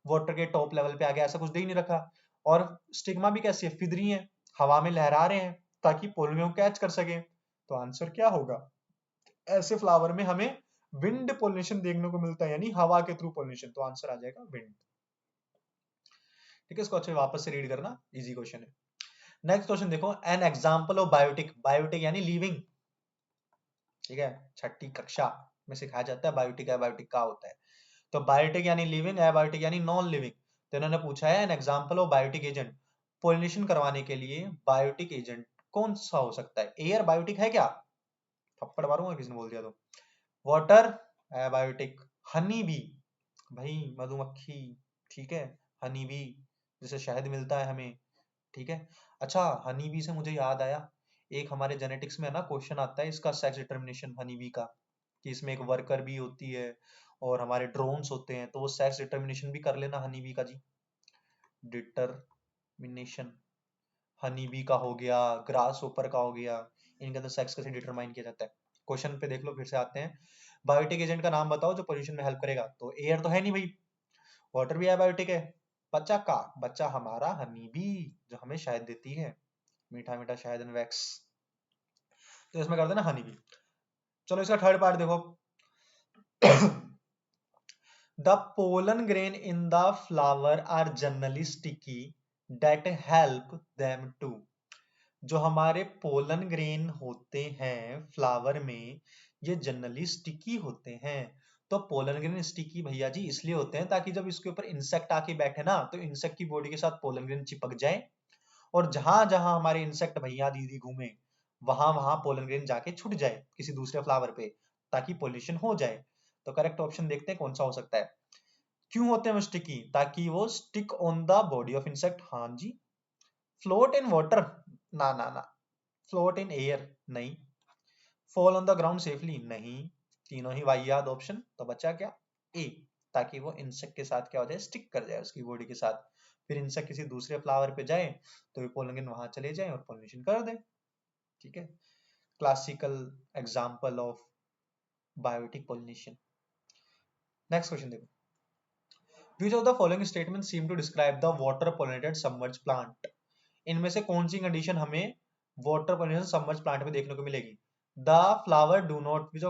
वाटर के टॉप लेवल पे आ गया, ऐसा कुछ दे ही नहीं रखा। और स्टिग्मा भी कैसी है? फिदरी है, हवा में लहरा रहे हैं ताकि पोलन को कैच कर सके। तो आंसर क्या होगा? ऐसे फ्लावर में हमें विंड पोलिनेशन देखने को मिलता है, यानी हवा के थ्रू पोलिनेशन। तो आंसर आ जाएगा विंड, ठीक है। इसको अच्छे वापस से रीड करना, इजी क्वेश्चन है। नेक्स्ट क्वेश्चन देखो, an example of biotic, biotic यानी लिविंग, ठीक है, छठी कक्षा में सिखाया जाता है बायोटिक एबायोटिक का होता है। तो बायोटिक यानी लिविंग, एबायोटिक यानी नॉन लिविंग। तो इन्होंने पूछा है an example of biotic agent, pollination करवाने के लिए बायोटिक एजेंट कौन सा हो सकता है? एयर बायोटिक है क्या? थप्पड़ मारूंगा किसी ने बोल दिया तो। वाटर एबायोटिक, हनी बी, भाई मधुमक्खी, ठीक है, हनी बी जिसे शहद मिलता है हमें, ठीक है। अच्छा, हनी बी से मुझे याद आया, एक हमारे जेनेटिक्स में ना क्वेश्चन आता है इसका, सेक्स डिटरमिनेशन हनी बी का, कि इसमें एक वर्कर भी होती है और हमारे ड्रोन्स होते हैं, तो वो सेक्स डिटरमिनेशन भी कर लेना हनी बी का जी। डिटरमिनेशन हनी बी का हो गया, ग्रास ऊपर का हो गया, इनका तो सेक्स कैसे डिटरमाइन किया जाता है? क्वेश्चन पे देख लो, फिर से आते हैं। बायोटिक एजेंट का नाम बताओ जो पोल्यूशन में हेल्प करेगा। तो एयर तो है नहीं भाई, वाटर भी एबायोटिक है। बच्चा का बच्चा हमारा हनी बी, जो हमें शहद देती है, मीठा मीठा शहद एंड वैक्स। तो इसमें कर देना हनी बी। चलो इसका थर्ड पार्ट देखो। The pollen grain in the flower are generally sticky that help them to. जो हमारे पोलन ग्रेन होते हैं फ्लावर में, ये जनरली स्टिकी होते हैं। तो पोलन ग्रेन स्टिकी भैया जी इसलिए होते हैं ताकि जब इसके ऊपर इंसेक्ट आके बैठे ना, तो इंसेक्ट की बॉडी के साथ पोलन ग्रेन चिपक जाए, और जहां जहां हमारे इंसेक्ट भैया दीदी घूमे, वहां वहां पोलन ग्रेन जाके छुट जाए किसी दूसरे फ्लावर पे, ताकि पोल्यूशन हो जाए। तो करेक्ट ऑप्शन देखते हैं कौन सा हो सकता है। क्यों होते हैं वो स्टिकी? ताकि वो stick on the body of insect. हाँ जी। Float in water? ना ना ना। Float in air? नहीं। Fall on the ground safely? नहीं। तीनों ही वाहियात ऑप्शन। तो बचा क्या? ए, ताकि वो इंसेक्ट के साथ क्या हो जाए, स्टिक कर जाए उसकी बॉडी के साथ, फिर इंसेक्ट किसी दूसरे फ्लावर पे जाए तो ये पोलन वहां चले जाए और पोलिनेशन कर दे। ठीक है, classical example of biotic pollination. Next question देखो, which of the following statements seem to describe the water pollinated submerged plant? इनमें से कौन सी कंडीशन हमें वाटर पोलिनेशन सबमर्ज प्लांट में देखने को मिलेगी? The flower do not which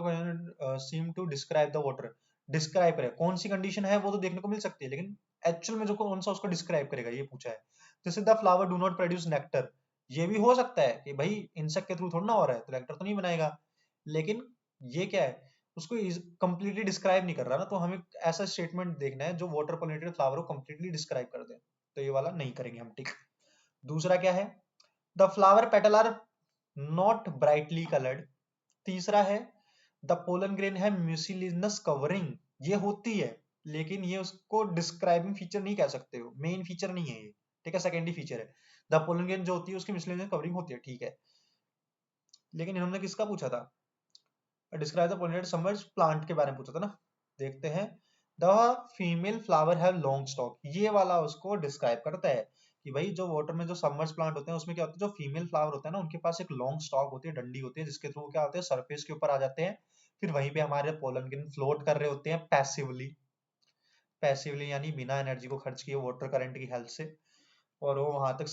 seem to describe the water. Describe करे, कौन सी कंडीशन है वो तो देखने को मिल सकती है, लेकिन एक्चुअल में जो कौन सा उसको डिस्क्राइब करेगा ये पूछा है। जैसे the flower do not produce nectar, ये भी हो सकता है कि भाई इंसेक्ट के थ्रू थोड़ा ना हो रहा है तो नेक्टर तो नहीं बनाएगा, लेकिन ये क्या है, उसको कंप्लीटली डिस्क्राइब नहीं कर रहा ना, तो हमें ऐसा स्टेटमेंट देखना है जो वाटर पोलिनेटेड फ्लावर को कंप्लीटली डिस्क्राइब कर दे। तो ये वाला नहीं करेंगे हम, ठीक। दूसरा क्या है, the flower petal are not brightly coloured. तीसरा है, द पोलन ग्रेन है म्यूसिलिनस कवरिंग, ये होती है लेकिन ये उसको डिस्क्राइबिंग फीचर नहीं कह सकते हो, मेन फीचर नहीं है ये, ठीक है, सेकेंडरी फीचर है। द पोलन ग्रेन जो होती है उसकी म्यूसिलिनस कवरिंग होती है, ठीक है, लेकिन इन्होंने किसका पूछा था? Describe the pollinated submerge plant के बारे में पूछा था ना। देखते हैं, the female flower have long stock, ये वाला उसको डिस्क्राइब करता है कि भाई जो वाटर में जो सबमर्ज प्लांट होते हैं उसमें क्या होता है, जो फीमेल फ्लावर होता है ना उनके पास एक लॉन्ग स्टॉक होती है, डंडी होती है, जिसके थ्रू क्या होते हैं, सरफेस के ऊपर आ जाते हैं, फिर वहीं पे हमारे पोलन ग्रेन फ्लोट कर रहे होते हैं पैसिवली। पैसिवली यानी बिना एनर्जी को खर्च किए वाटर करंट की हेल्प से, और वो वहां तक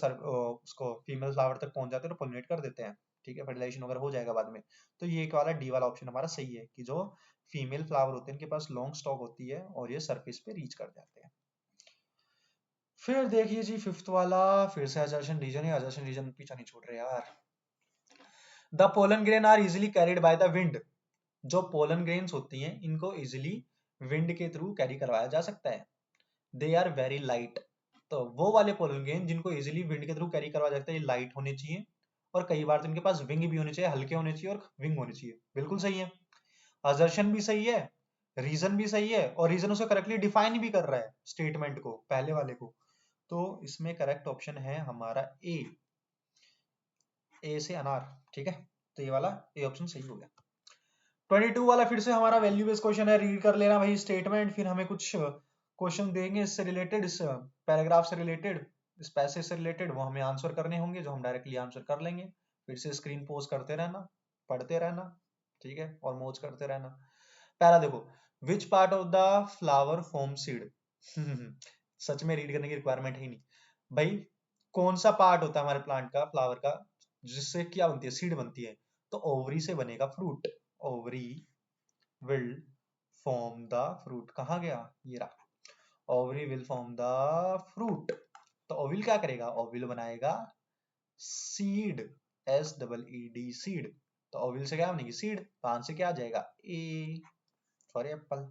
उसको फीमेल फ्लावर तक पहुंच जाते हैं और पोलिनेट कर देते हैं। ठीक है, फर्टिलाइजेशन वगैरह हो जाएगा बाद में। तो ये एक वाला डी वाला ऑप्शन हमारा सही है कि जो फीमेल फ्लावर होते हैं इनके पास लॉन्ग स्टॉक होती है और ये सरफेस पे रीच कर जाते हैं। फिर देखिए जी फिफ्थ वाला, फिर से अजर्शन रीजन है, अजर्शन रीजन पीछा नहीं छोड़ रहे यार। The pollen grain are easily carried by the wind. जो पोलन ग्रेन्स होती हैं इनको इजिली विंड के थ्रू कैरी करवाया जा सकता है। They are very light. तो वो वाले पोलन ग्रेन जिनको इजिली विंड के थ्रू कैरी करवाया जाता है, ये लाइट होने चाहिए, और कई बार तो इनके पास विंग भी होने चाहिए, हल्के होने चाहिए और विंग होने चाहिए। बिल्कुल सही है, असर्शन भी सही है, रीजन भी सही है, और रीजन उसे करेक्टली डिफाइन भी कर रहा है स्टेटमेंट को, पहले वाले को। तो इसमें करेक्ट ऑप्शन है हमारा ए से अनार। ठीक है, तो ये वाला ए ऑप्शन सही हो गया। 22 वाला फिर से हमारा वैल्यू बेस्ड क्वेश्चन है, रीड कर लेना भाई स्टेटमेंट, फिर हमें कुछ क्वेश्चन देंगे इससे रिलेटेड, इस पैराग्राफ से रिलेटेड, इस पैसेज से रिलेटेड, वो हमें आंसर करने होंगे जो हम डायरेक्टली आंसर कर लेंगे। फिर से स्क्रीन पोज करते रहना, पढ़ते रहना, ठीक है, और मौज करते रहना। पहला देखो, which part of the flower form seed. सच में रीड करने की रिक्वायरमेंट ही नहीं भाई, कौन सा पार्ट होता है हमारे प्लांट का, फ्लावर का, जिससे क्या बनती है, सीड बनती है। तो ओवरी से बनेगा fruit, ovary will form the fruit. कहाँ गया, ये रहा, ovary will form the fruit. तो ओविल क्या करेगा, ओविल बनाएगा seed, S double E D seed. तो ओविल से क्या बनेगी, सीड, तो आंसर क्या आ जाएगा, ए फॉर एप्पल।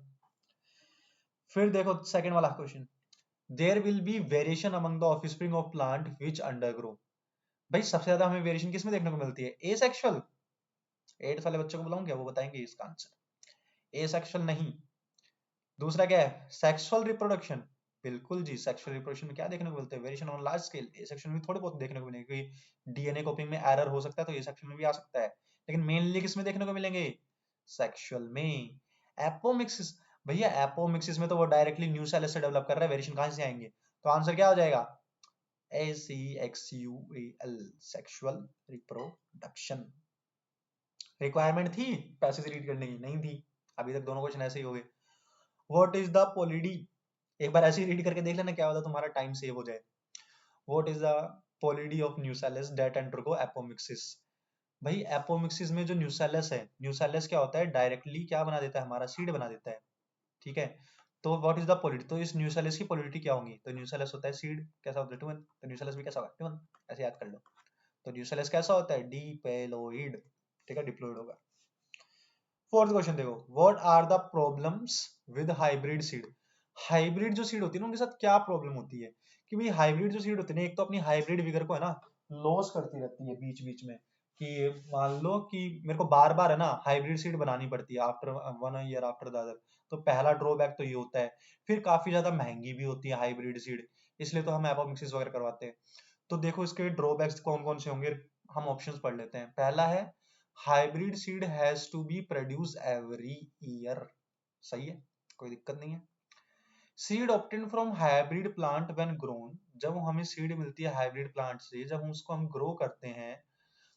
फिर देखो सेकंड वाला question, there will be variation among the offspring of plant which undergrow. भाई सबसे ज्यादा हमें वेरिएशन किसमें देखने को मिलती है, ए सेक्सुअल। 8 वाले बच्चों को बुलाऊं क्या, वो बताएंगे इसका आंसर। ए सेक्सुअल नहीं। दूसरा क्या है, सेक्सुअल रिप्रोडक्शन। बिल्कुल जी, सेक्सुअल रिप्रोडक्शन में क्या देखने को मिलता है, variation on large scale. A section में थोड़े बहुत देखने को मिलेंगे, क्योंकि डीएनए कॉपिंग में एरर हो सकता है, तो ए सेक्शन में भी आ सकता है, लेकिन मेनली किसमें देखने को मिलेंगे, सेक्सुअल में। एपोमिक्सिस, भैया एपोमिक्सिस में तो वो डायरेक्टली न्यू सेल से डेवलप कर रहा है, वेरिएशन कहां से आएंगे। तो आंसर क्या हो जाएगा, ACXUAL, सेक्सुअल रिप्रोडक्शन। रिक्वायरमेंट थी पैसेज रीड करने की, नहीं थी, अभी तक दोनों क्वेश्चन ऐसे ही हो गए। व्हाट इज द पोलिडी, एक बार ऐसे ही रीड करके देख लेना, क्या होता तुम्हारा टाइम सेव हो जाए। What is the ploidy of nucellus that undergo apomixis. भाई एपोमिक्सिस में जो न्यूसेलस है, न्यूसेलस क्या होता है, डायरेक्टली क्या बना देता है, हमारा सीड बना देता है। ठीक है, तो व्हाट इज द पोलिटी, तो इस न्यूसेलस की पोलिटी क्या होगी, तो न्यूसेलस होता है सीड, कैसा होता है ट्यूबन, तो न्यूसेलस भी कैसा होगा ट्यूबन, ऐसे याद कर लो। तो न्यूसेलस कैसा होता है डिप्लोइड, ठीक है डिप्लोइड होगा। फोर्थ क्वेश्चन देखो, what are the problems with hybrid seed, hybrid जो सीड होती है ना उनके साथ क्या प्रॉब्लम होती है, कि भाई हाइब्रिड जो सीड होती है ना, एक तो अपनी हाइब्रिड विगर को है ना लॉस करती रहती है बीच बीच में, कि मान लो कि मेरे को बार बार है ना हाइब्रिड सीड बनानी पड़ती है after 1 year after the other, तो पहला ड्रॉबैक तो ये होता है। फिर काफी ज्यादा महंगी भी होती है हाइब्रिड सीड, इसलिए तो हम एपोमिक्सिस वगैरह करवाते हैं। तो देखो इसके ड्रॉबैक्स कौन कौन से होंगे, हम ऑप्शंस पढ़ लेते हैं। पहला है hybrid seed has to be produce every year, सही है, कोई दिक्कत नहीं है। Seed obtain from hybrid plant when grown, जब हमें सीड मिलती है हाइब्रिड प्लांट से, जब हम उसको हम ग्रो करते हैं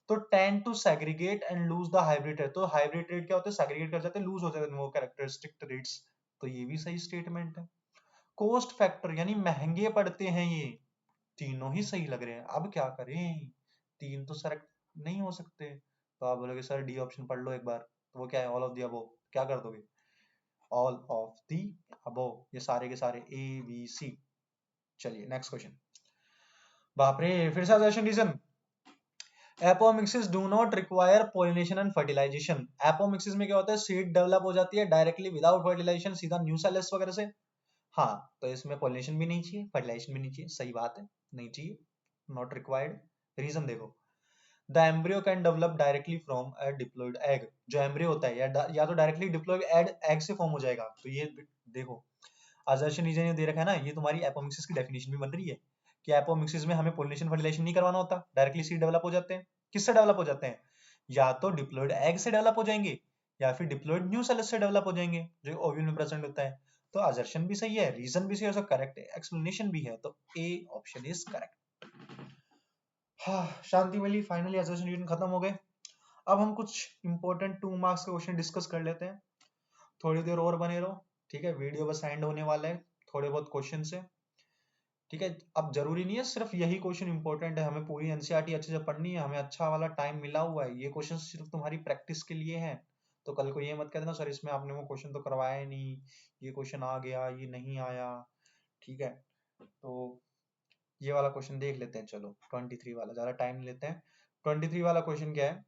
तो tend to segregate and lose the hybrid trait, तो हाइब्रिड ट्रेट क्या होते हैं, सेग्रीगेट कर जाते हैं, लूज हो जाते हैं वो कैरेक्टरिस्टिक ट्रेट्स, तो ये भी सही स्टेटमेंट है। कॉस्ट फैक्टर यानी महंगे पड़ते हैं ये, तीनों ही सही लग रहे हैं, अब क्या करें, तीन तो सेलेक्ट नहीं हो सकते, तो आप बोलोगे सर डी ऑप्शन पढ़ लो एक बार, तो वो क्या है ऑल ऑफ दी अबोव, क्या कर दोगे ऑल ऑफ दी अबोव, ये सारे के सारे ए बी सी। चलिए नेक्स्ट क्वेश्चन, बाप रे फिर से assertion reason, apomixis do not require pollination and fertilization, apomixis में क्या होता है सीड डेवलप हो जाती है डायरेक्टली विदाउट फर्टिलाइजेशन सीधा न्यूसेलस वगैरह से, हाँ तो इसमें पोलिनेशन भी नहीं चाहिए फर्टिलाइजेशन भी नहीं चाहिए, सही बात है नहीं चाहिए, नॉट रिक्वायर्ड। रीजन देखो, the embryo can develop directly from a diploid egg, जो एम्ब्रियो होता है या तो डायरेक्टली डिप्लॉयड एग से फॉर्म हो जाएगा, तो ये देखो असर्शन रीजन ये दे रखा है ना, ये तुम्हारी एपोमिक्सिस की डेफिनेशन भी बन रही है कि एपोमिक्सिस में हमें पोलिनेशन फर्टिलाइजेशन नहीं करवाना होता, डायरेक्टली सीड डेवलप हो जाते हैं। किससे डेवलप हो जाते हैं, या तो डिप्लॉयड एग से डेवलप हो जाएंगे या फिर डिप्लॉयड न्यूसेलस से डेवलप हो जाएंगे जो ओव्यूल में प्रेजेंट होता है। तो असर्शन भी सही है, रीजन भी सही है, करेक्ट एक्सप्लेनेशन भी है, तो ए ऑप्शन इज करेक्ट। हाँ शांति मिली, फाइनली असर्शन रीजन खत्म हो गए। अब हम कुछ इंपॉर्टेंट 2 मार्क्स के क्वेश्चन डिस्कस कर लेते हैं, थोड़ी देर और बने रहो, ठीक है वीडियो बस एंड होने वाला है, थोड़े बहुत क्वेश्चन है, ठीक है। अब जरूरी नहीं है सिर्फ यही क्वेश्चन इंपॉर्टेंट है, हमें पूरी एनसीईआरटी अच्छे से पढ़नी है, हमें अच्छा वाला टाइम मिला हुआ है, ये क्वेश्चन सिर्फ तुम्हारी प्रैक्टिस के लिए है। तो कल को ये मत कह देना सर इसमें आपने वो क्वेश्चन तो करवाया ही नहीं, ये क्वेश्चन आ गया ये नहीं आया, ठीक है। तो ये वाला क्वेश्चन देख लेते हैं, चलो 23 वाला, ज्यादा टाइम नहीं लेते हैं। 23 वाला क्वेश्चन क्या है,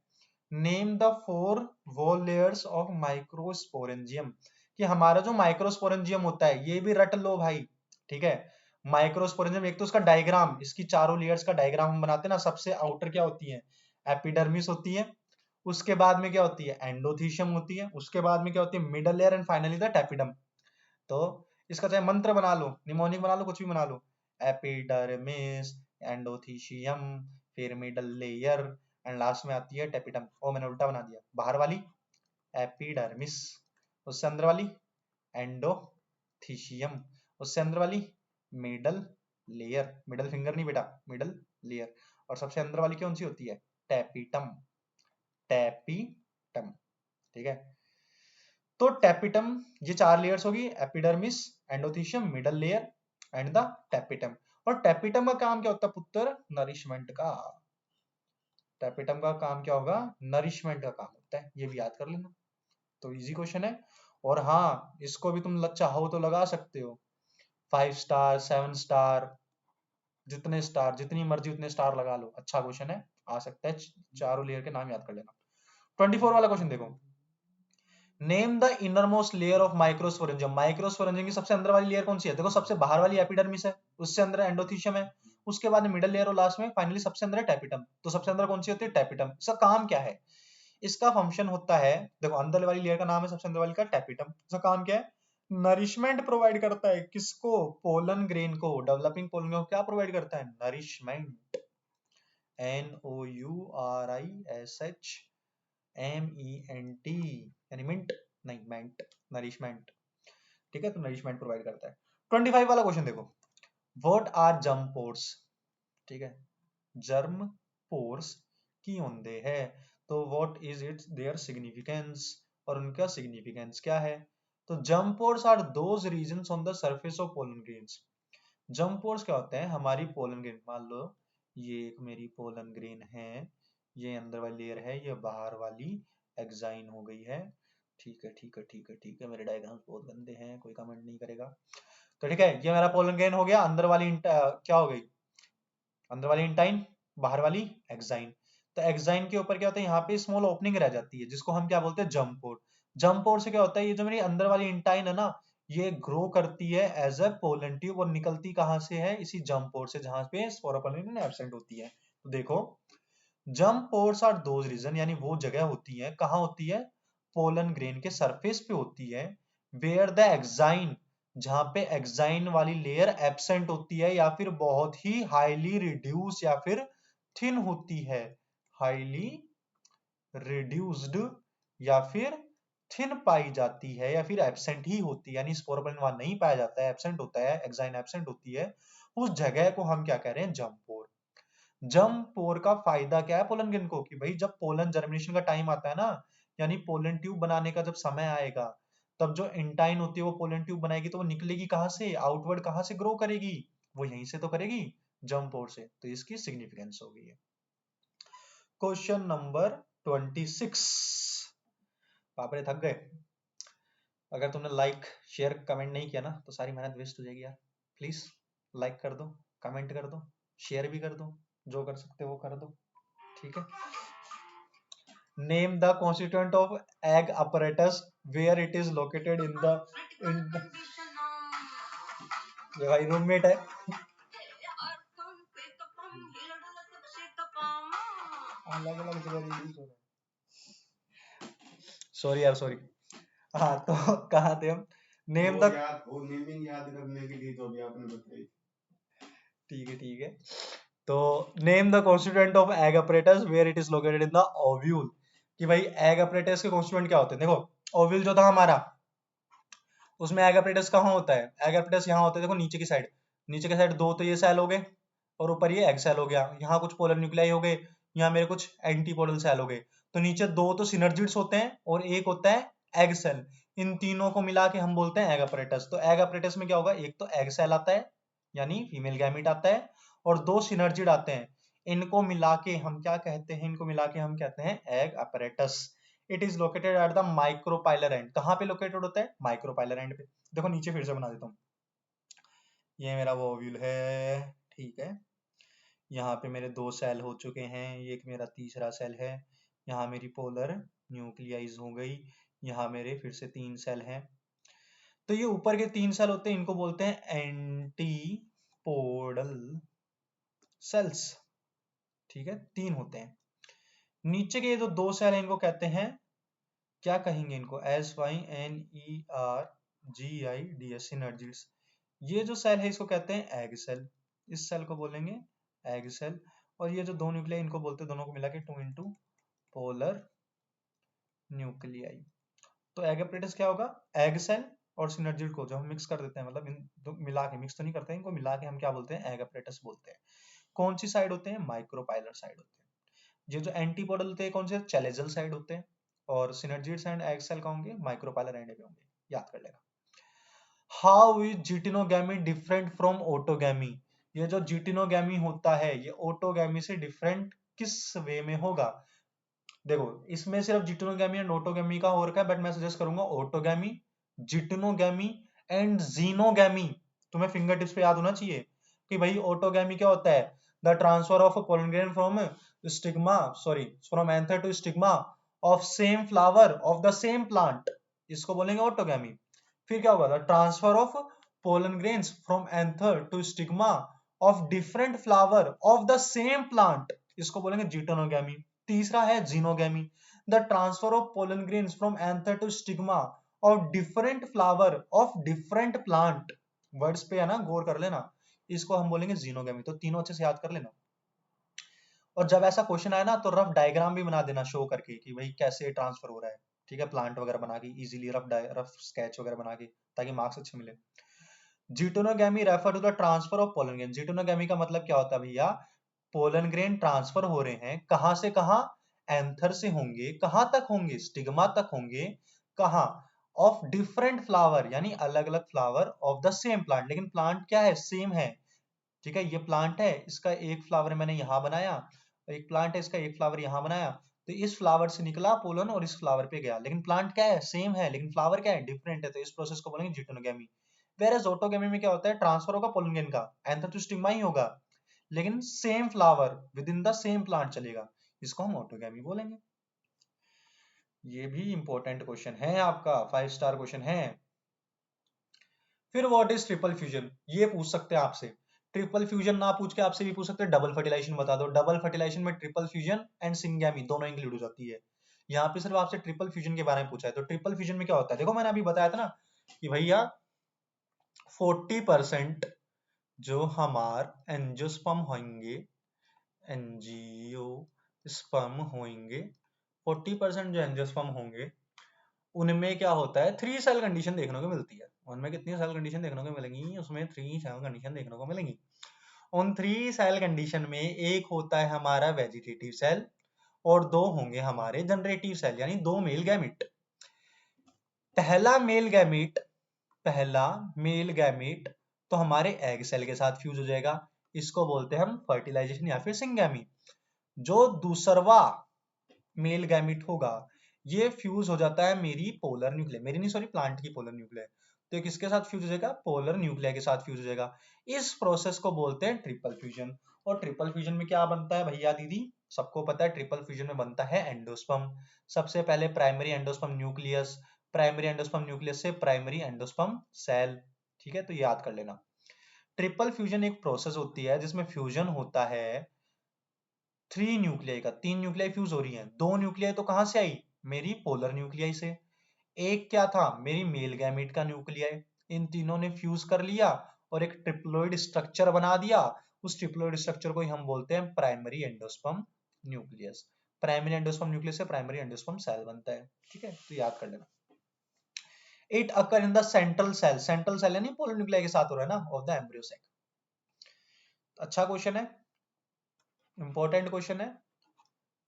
name the 4 wall layers of microsporangium, कि हमारा जो माइक्रोस्पोरेंजियम होता है ये भी रट लो भाई, ठीक है। माइक्रोस्पोरेंजियम एक तो उसका डायग्राम, इसकी चारों लेयर्स का डायग्राम हम बनाते हैं ना, सबसे आउटर क्या होती है एपिडर्मिस होती है, उसके बाद में क्या होती है एंडोथीशियम होती है, उसके बाद में क्या होती है middle layer and finally the tapetum. तो इसका चाहे मंत्र बना लो निमोनिक बना लो कुछ भी बना लो, एपिडर्मिस एंडोथीशियम फिर मिडल लेयर एंड लास्ट में आती है टेपिडम, ओ मैंने उल्टा बना दिया, बाहर वाली एपिडर्मिस, उससे अंदर वाली एंडोथीशियम, उससे अंदर वाली मिडल लेयर, मिडल फिंगर नहीं बेटा मिडल लेयर, और सबसे अंदर वाली कौन सी होती है टेपिटम, टेपिटम, ठीक है। तो टेपिटम, ये 4 लेयर्स होगी epidermis endothecium middle layer and the tapetum, और टेपिटम का काम क्या होता है पुत्र नरिशमेंट का, टेपिटम का काम क्या होगा नरिशमेंट का काम होता है, ये भी याद कर लेना। तो इजी क्वेश्चन है, और हाँ इसको भी तुम चाहो तो लगा सकते हो 5 स्टार 7 स्टार, जितने स्टार जितनी मर्जी उतने स्टार लगा लो, अच्छा क्वेश्चन है आ सकता है, चारों लेयर के नाम याद कर लेना। 24 वाला क्वेश्चन देखो, name the inner most layer of microsporangium, microsporangium की सबसे अंदर वाली लेयर कौन सी है, देखो सबसे बाहर वाली एपिडर्मिस है, उससे अंदर एंडोथीशियम है, उसके बाद मिडल लेयर और लास्ट में फाइनली सबसे अंदर है टेपिटम, तो सबसे अंदर कौन सी होती है टेपिटम। इसका काम क्या है, इसका फंक्शन होता है, देखो अंदर वाली लेयर का नाम है सबसे अंदर वाली का टेपिटम, इसका काम क्या है नरिशमेंट प्रोवाइड करता है, किसको पोलन ग्रेन को, डेवलपिंग पोलन को क्या प्रोवाइड करता है नरिशमेंट, NOURISHMENT, यानी मिंट नहीं मेंट, नरिशमेंट, ठीक है, तो नरिशमेंट प्रोवाइड करता है। 25 वाला क्वेश्चन देखो, व्हाट आर जर्म पोर्स, ठीक है, जर्म पोर्स की होंदे है, तो what is its their significance, और उनका सिग्निफिकेंस क्या है। तो germ pores are those regions on the surface of pollen grains, germ pores क्या होते हैं हमारी पोलन ग्रेन, मान लो ये एक मेरी पोलन ग्रेन है, ये अंदर वाली लेयर है, ये बाहर वाली एक्साइन हो गई है, ठीक है ठीक है ठीक है ठीक है, मेरे डायग्राम्स बहुत गंदे हैं, कोई कमेंट नहीं करेगा। तो ठीक है, ये मेरा पोलन ग्रेन हो गया। अंदर वाली क्या हो गई, अंदर वाली इंटाइन, बाहर वाली एक्साइन। तो एक्साइन के ऊपर क्या होता है, यहाँ पे स्मॉल ओपनिंग रह जाती है जिसको हम क्या बोलते हैं, जंप पोर। जंप पोर से क्या होता है, ये जो मेरी अंदर वाली इंटाइन है ना, ये ग्रो करती है एज अ पोलन ट्यूब, और निकलती कहाँ से है, इसी जंप पोर से, जहां पे स्पोरोपोलिन एब्सेंट होती है। तो देखो, जंप पोर्स आर दोज रीजन, यानी वो जगह होती है, कहाँ होती है, पोलन ग्रेन के सरफेस पे होती है, वेयर द एक्साइन, जहां पे एक्साइन वाली लेयर एब्सेंट होती है, या फिर बहुत ही हाईली रिड्यूस या फिर थिन होती है, हाईली रिड्यूस्ड या फिर थिन पाई जाती है, या फिर एब्सेंट ही होती है, यानी स्पोरोपोलिन वहां नहीं पाया जाता है, एब्सेंट होता है, एक्साइन एब्सेंट होती है, उस जगह को हम क्या कह रहे हैं, जंप पोर। जंप पोर का फायदा क्या है पोलन ग्रेन को, कि भाई जब पोलन जर्मिनेशन का टाइम आता है ना, यानी पोलन ट्यूब बनाने का जब समय आएगा, तब जो इंटाइन होती है वो पोलन ट्यूब बनाएगी, तो वो निकलेगी कहां से, आउटवर्ड कहां से ग्रो करेगी, वो यहीं से तो करेगी, जंप पोर से। तो इसकी सिग्निफिकेंस हो गई है। Question number 26। पापड़े थक गए? अगर तुमने लाइक शेयर कमेंट नहीं किया ना, तो सारी मेहनत वेस्ट हो जाएगी यार। प्लीज लाइक कर दो, कमेंट कर दो, शेयर भी कर दो, जो कर सकते हो वो कर दो, ठीक है। Name the constituent of egg apparatus where it is located in the ये भाई रूममेट है। अलग अलग जगह यूज हो रहा है। सॉरी यार सॉरी। हाँ तो कहाँ थे हम, नेम द, वो नेमिंग याद करने के लिए तो अभी आपने बताई। ठीक है ठीक है। तो name the constituent of egg apparatus where it is located in the ovule, कि भाई एग अपरेटस के कॉन्स्टिट्यूएंट क्या होते हैं। देखो ओव्यूल जो था हमारा, उसमें एग अपरेटस कहाँ होता है, एग अपरेटस यहाँ होता है, देखो नीचे की साइड, नीचे की साइड दो तो ये सेल हो गए, और ऊपर ये एग सेल हो गया, यहाँ कुछ पोलर न्यूक्लियाई हो गए, यहाँ मेरे कुछ एंटीपोडल सेल हो गए। तो नीचे दो तो सिनर्जिड्स होते हैं और एक होता है एग सेल, इन तीनों को मिला के हम बोलते हैं एग अपरेटस। तो एग अपरेटस में क्या होगा, एक तो एग सेल आता है यानी फीमेल गैमीट आता है, और दो सिनर्जिड आते हैं, इनको मिला के हम क्या कहते हैं, इनको मिला के हम कहते हैं egg apparatus. It is located at the micropylar and, कहाँ पे लोकेटेड होता है, माइक्रोपाइलर एंड पे। देखो नीचे फिर से बना देता हूँ, ये मेरा वो ओव्यूल है, ठीक है। यहाँ पे मेरे दो सेल हो चुके हैं, ये एक मेरा तीसरा सेल है, यहाँ मेरी पोलर न्यूक्लियाइज हो गई, यहाँ मेरे फिर से तीन सेल हैं। तो ये ऊपर के तीन सेल होते हैं, इनको बोलते हैं एंटीपोडल सेल्स, ठीक है, तीन होते हैं। नीचे के ये जो दो सेल हैं इनको कहते हैं, क्या कहेंगे इनको, SYNERGIDS, सिनर्जिड्स। ये जो सेल है इसको कहते हैं एग सेल, इस सेल को बोलेंगे एग सेल। और ये जो दो न्यूक्लियाई इनको बोलते हैं, दोनों को मिला के 2 इंटू पोलर न्यूक्लियाई। तो एग अपरेटस क्या होगा, एग सेल और सिनर्जिड को जो हम मिक्स कर देते हैं, मतलब इन दो मिला के, मिक्स तो नहीं करते हैं, इनको मिला के हम क्या बोलते हैं, एग अपरेटस बोलते हैं। कौन सी साइड होते हैं, माइक्रोपाइलर साइड होते हैं। ये जो एंटीपोडल होते हैं कौन से, चैलेजल साइड होते हैं, और सिनर्जिड्स एंड एग सेल का होंगे माइक्रोपाइलर एंड पे होंगे, याद कर लेगा। हाउ इज जिटिनोगैमी डिफरेंट फ्रॉम ओटोगैमी, ये जो जिटिनोगैमी होता है ये ओटोगैमी से डिफरेंट किस वे में होगा। देखो इसमें सिर्फ जिटिनोगैमी एंड ओटोगैमी का हो रखा है, बट मैं सजेस्ट करूंगा ओटोगैमी, जिटिनोगैमी एंड जीनोगैमी। तुम्हें फिंगर टिप्स पे याद होना चाहिए कि भाई ओटोगैमी क्या होता है, the transfer of pollen grain from stigma, sorry from anther to stigma of same flower of the same plant, इसको बोलेंगे ओटोगैमी। फिर क्या होगा, the transfer of pollen grains from anther to stigma of different flower of the same plant, इसको बोलेंगे geitonogamy. तीसरा है xenogamy, the transfer of pollen grains from anther to stigma of different flower of different plant, words पे है ना, गौर कर लेना, इसको हम बोलेंगे जीनोगैमी। तो तीनों अच्छे से याद कर लेना, और जब ऐसा क्वेश्चन आए ना तो रफ डायग्राम भी बना देना शो करके कि भाई कैसे ट्रांसफर हो रहा है, ठीक है, प्लांट वगैरह बना के इजीली रफ स्केच वगैरह बना के, ताकि मार्क्स अच्छे मिले। Geitonogamy refer to the transfer of pollen grain, geitonogamy का मतलब क्या होता है भैया, पोलन ग्रेन ट्रांसफर हो रहे हैं कहां से कहां, एंथर से होंगे, कहां तक होंगे, स्टिग्मा तक होंगे, कहां, ऑफ डिफरेंट फ्लावर, यानी अलग अलग flower of the same plant, लेकिन प्लांट क्या है, सेम है, ठीक है। ये प्लांट है, इसका एक फ्लावर मैंने यहां बनाया, एक प्लांट है इसका एक फ्लावर यहां बनाया, तो इस फ्लावर से निकला पोलन और इस फ्लावर पे गया, लेकिन प्लांट क्या है, सेम है, लेकिन फ्लावर क्या है, डिफरेंट है, तो इस प्रोसेस को बोलेंगे जिटोनोगेमी। वेरएज ऑटोगेमी में क्या होता है, ट्रांसफर होगा पोलन ग्रेन का, एंथर टू स्टिग्मा ही होगा, लेकिन same flower with in the same plant चलेगा, इसको हम ऑटोगेमी बोलेंगे। ये भी इंपॉर्टेंट क्वेश्चन है आपका, 5 स्टार क्वेश्चन है। फिर व्हाट इज ट्रिपल फ्यूजन, ये पूछ सकते हैं आपसे। ट्रिपल फ्यूजन ना पूछ के आपसे भी पूछ सकते हैं डबल फर्टिलाइजेशन बता दो। डबल फर्टिलाइजेशन में ट्रिपल फ्यूजन एंड सिंगैमी दोनों इंक्लूड हो जाती है। यहाँ पे सिर्फ आपसे ट्रिपल फ्यूजन के बारे में पूछा है, तो ट्रिपल फ्यूजन में क्या होता है, देखो मैंने अभी बताया था ना कि भैया 40% जो हमार एंजियोस्पर्म होंगे, एंजियोस्पर्म होंगे, 40% जो एंजियोस्पर्म होंगे उनमें क्या होता है, 3 सेल कंडीशन देखने को मिलती है। उनमें कितनी सेल कंडीशन देखने को मिलेंगी, उसमें 3 सेल कंडीशन देखने को मिलेंगी। उन 3 सेल कंडीशन में एक होता है हमारा वेजिटेटिव सेल और 2 होंगे हमारे जनरेटिव सेल, यानी 2 मेल गैमेट। पहला मेल गैमेट तो हमारे एग सेल के साथ फ्यूज हो जाएगा, इसको बोलते हैं हम फर्टिलाइजेशन या फिर सिंगैमी। जो दूसरवा मेल गैमेट होगा ये फ्यूज हो जाता है मेरी पोलर न्यूक्लियर, मेरी नहीं सॉरी प्लांट की पोलर न्यूक्लियर, तो किसके साथ फ्यूज हो जाएगा, पोलर न्यूक्लियर के साथ फ्यूज हो जाएगा। इस प्रोसेस को बोलते हैं ट्रिपल फ्यूजन। और ट्रिपल फ्यूजन में क्या बनता है भैया दीदी, सबको पता है, ट्रिपल फ्यूजन में बनता है एंडोस्पर्म। सबसे पहले primary endosperm nucleus, primary endosperm nucleus से प्राइमरी एंडोस्पर्म सेल, ठीक है, तो याद कर लेना। ट्रिपल फ्यूजन एक प्रोसेस होती है जिसमें फ्यूजन होता है 3 न्यूक्लियाई का, 3 न्यूक्लियाई फ्यूज हो रही हैं। 2 न्यूक्लियाई तो कहां से आई, मेरी पोलर न्यूक्लियाई से। एक क्या था, मेरी मेल गैमेट का न्यूक्लियाई। इन तीनों ने फ्यूज कर लिया और एक ट्रिप्लोइड स्ट्रक्चर बना दिया। उस ट्रिप्लोइड स्ट्रक्चर को ही हम बोलते हैं primary endosperm nucleus. Primary endosperm nucleus से प्राइमरी एंडोस्पर्म सेल बनता है, ठीक है, तो याद कर लेना। It occur in the central cell, central cell यानी पोलर न्यूक्लियाई के साथ हो रहा है ना, ऑफ द एम्ब्रियो सेक। अच्छा क्वेश्चन है, इंपॉर्टेंट क्वेश्चन है,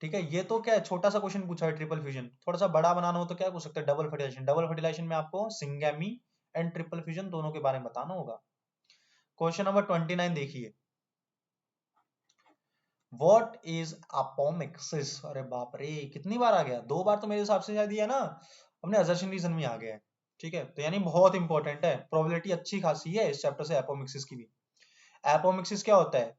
ठीक है। ये तो क्या है, छोटा सा क्वेश्चन पूछा है ट्रिपल फ्यूजन, थोड़ा सा बड़ा बनाना हो तो क्या पूछ सकते हैं, डबल फर्टिलाइजेशन। डबल फर्टिलाइजेशन में आपको सिंगैमी एंड ट्रिपल फ्यूजन दोनों के बारे में बताना होगा। क्वेश्चन नंबर 29 देखिए, व्हाट इज अपोमिक्सिस। अरे बाप रे, कितनी बार आ गया, 2 बार तो मेरे हिसाब से शायद ये ना अपने असर्शन रीजन में आ गया है, ठीक है, तो यानी बहुत इंपॉर्टेंट है, प्रोबेबिलिटी अच्छी खासी है इस चैप्टर से अपोमिक्सिस की भी। एपोमिक्सिस क्या होता है,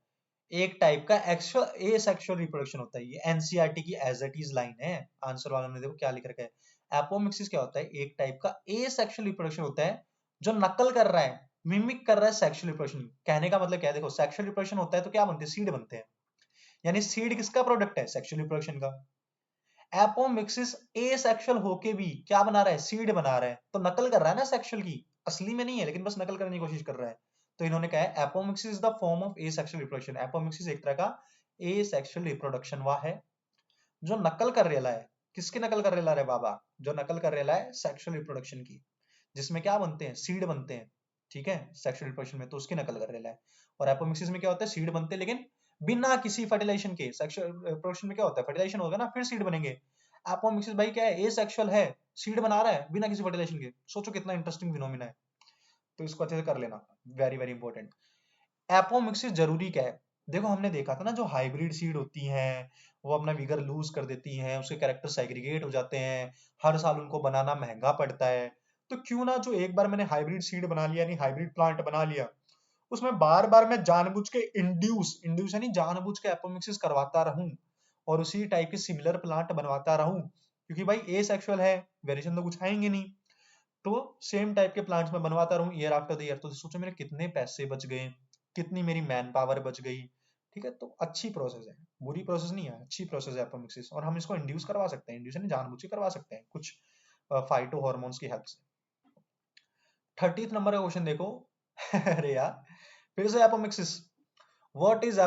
एक टाइप का एक्चुअल एसेक्सुअल रिप्रोडक्शन होता है। ये एनसीईआरटी की एज इट इज लाइन है, आंसर वालों ने देखो क्या लिख रखा है। एपोमिक्सिस क्या होता है, एक टाइप का एसेक्सुअल रिप्रोडक्शन होता है जो नकल कर रहा है, मिमिक कर रहा है सेक्सुअल रिप्रोडक्शन। कहने का मतलब क्या है, देखो सेक्सुअल रिप्रोडक्शन होता है तो क्या बनते हैं, सीड बनते हैं, यानी सीड किसका प्रोडक्ट है, सेक्सुअल रिप्रोडक्शन का। एपोमिक्सिस एसेक्सुअल होके भी क्या बना रहा है, सीड बना रहा है, तो नकल कर रहा है ना सेक्सुअल की, असली में नहीं है लेकिन बस नकल करने की कोशिश कर रहा है। तो इन्होंने कहा है apomixis is the form of asexual reproduction. Apomixis एक तरह का एसेक्सुअल रिप्रोडक्शन हुआ है जो नकल कर रहा है, किसकी नकल कर रहा है बाबा, जो नकल कर रहा है सेक्सुअल रिप्रोडक्शन की, जिसमें क्या बनते हैं, सीड बनते हैं, ठीक है, सेक्सुअल रिप्रोडक्शन में, तो उसकी नकल कर रहा है। और एपोमिक्सिस में क्या होता है, सीड बनते हैं लेकिन बिना किसी फर्टिलाइजेशन के। सेक्सुअल रिप्रोडक्शन में क्या होता है, फर्टिलाइजेशन होगा ना फिर सीड बनेंगे। एपोमिक्सिस भाई क्या है, एसेक्सुअल है, सीड बना रहा है बिना किसी फर्टिलाइजेशन के। सोचो कितना इंटरेस्टिंग फिनोमिना है, तो इसको अच्छे से कर लेना, वेरी वेरी इंपॉर्टेंट। एपोमिक्सिस जरूरी क्या है, देखो हमने देखा था ना जो हाइब्रिड सीड होती हैं वो अपना विगर लूज कर देती हैं, उसके कैरेक्टर सेग्रीगेट हो जाते हैं, हर साल उनको बनाना महंगा पड़ता है। तो क्यों ना जो एक बार मैंने हाइब्रिड सीड बना लिया, यानी हाइब्रिड प्लांट बना लिया, उसमें बार बार मैं जानबूझ के इंड्यूस इंड्यूस यानी जानबूझ के एपोमिक्सिस करवाता रहूं और उसी टाइप के सिमिलर प्लांट बनवाता रहूं, क्योंकि भाई ए सेक्सुअल है, वेरिएशन तो कुछ आएंगे नहीं, तो सेम टाइप के प्लांट्स में बनवाता रहूं ईयर आफ्टर द ईयर। तो सोचो मेरे कितने पैसे बच गए, कितनी मेरी मैन पावर बच गई, ठीक है, तो अच्छी प्रोसेस है, बुरी प्रोसेस नहीं है, अच्छी प्रोसेस है एपोमिक्सिस। और हम इसको इंड्यूस करवा सकते हैं, इंड्यूस यानी जानबूझ के करवा सकते हैं कुछ फाइटो हॉर्मोन्स की हेल्प से। 30th नंबर का क्वेश्चन देखो अरे यार फिर से apomixis. What is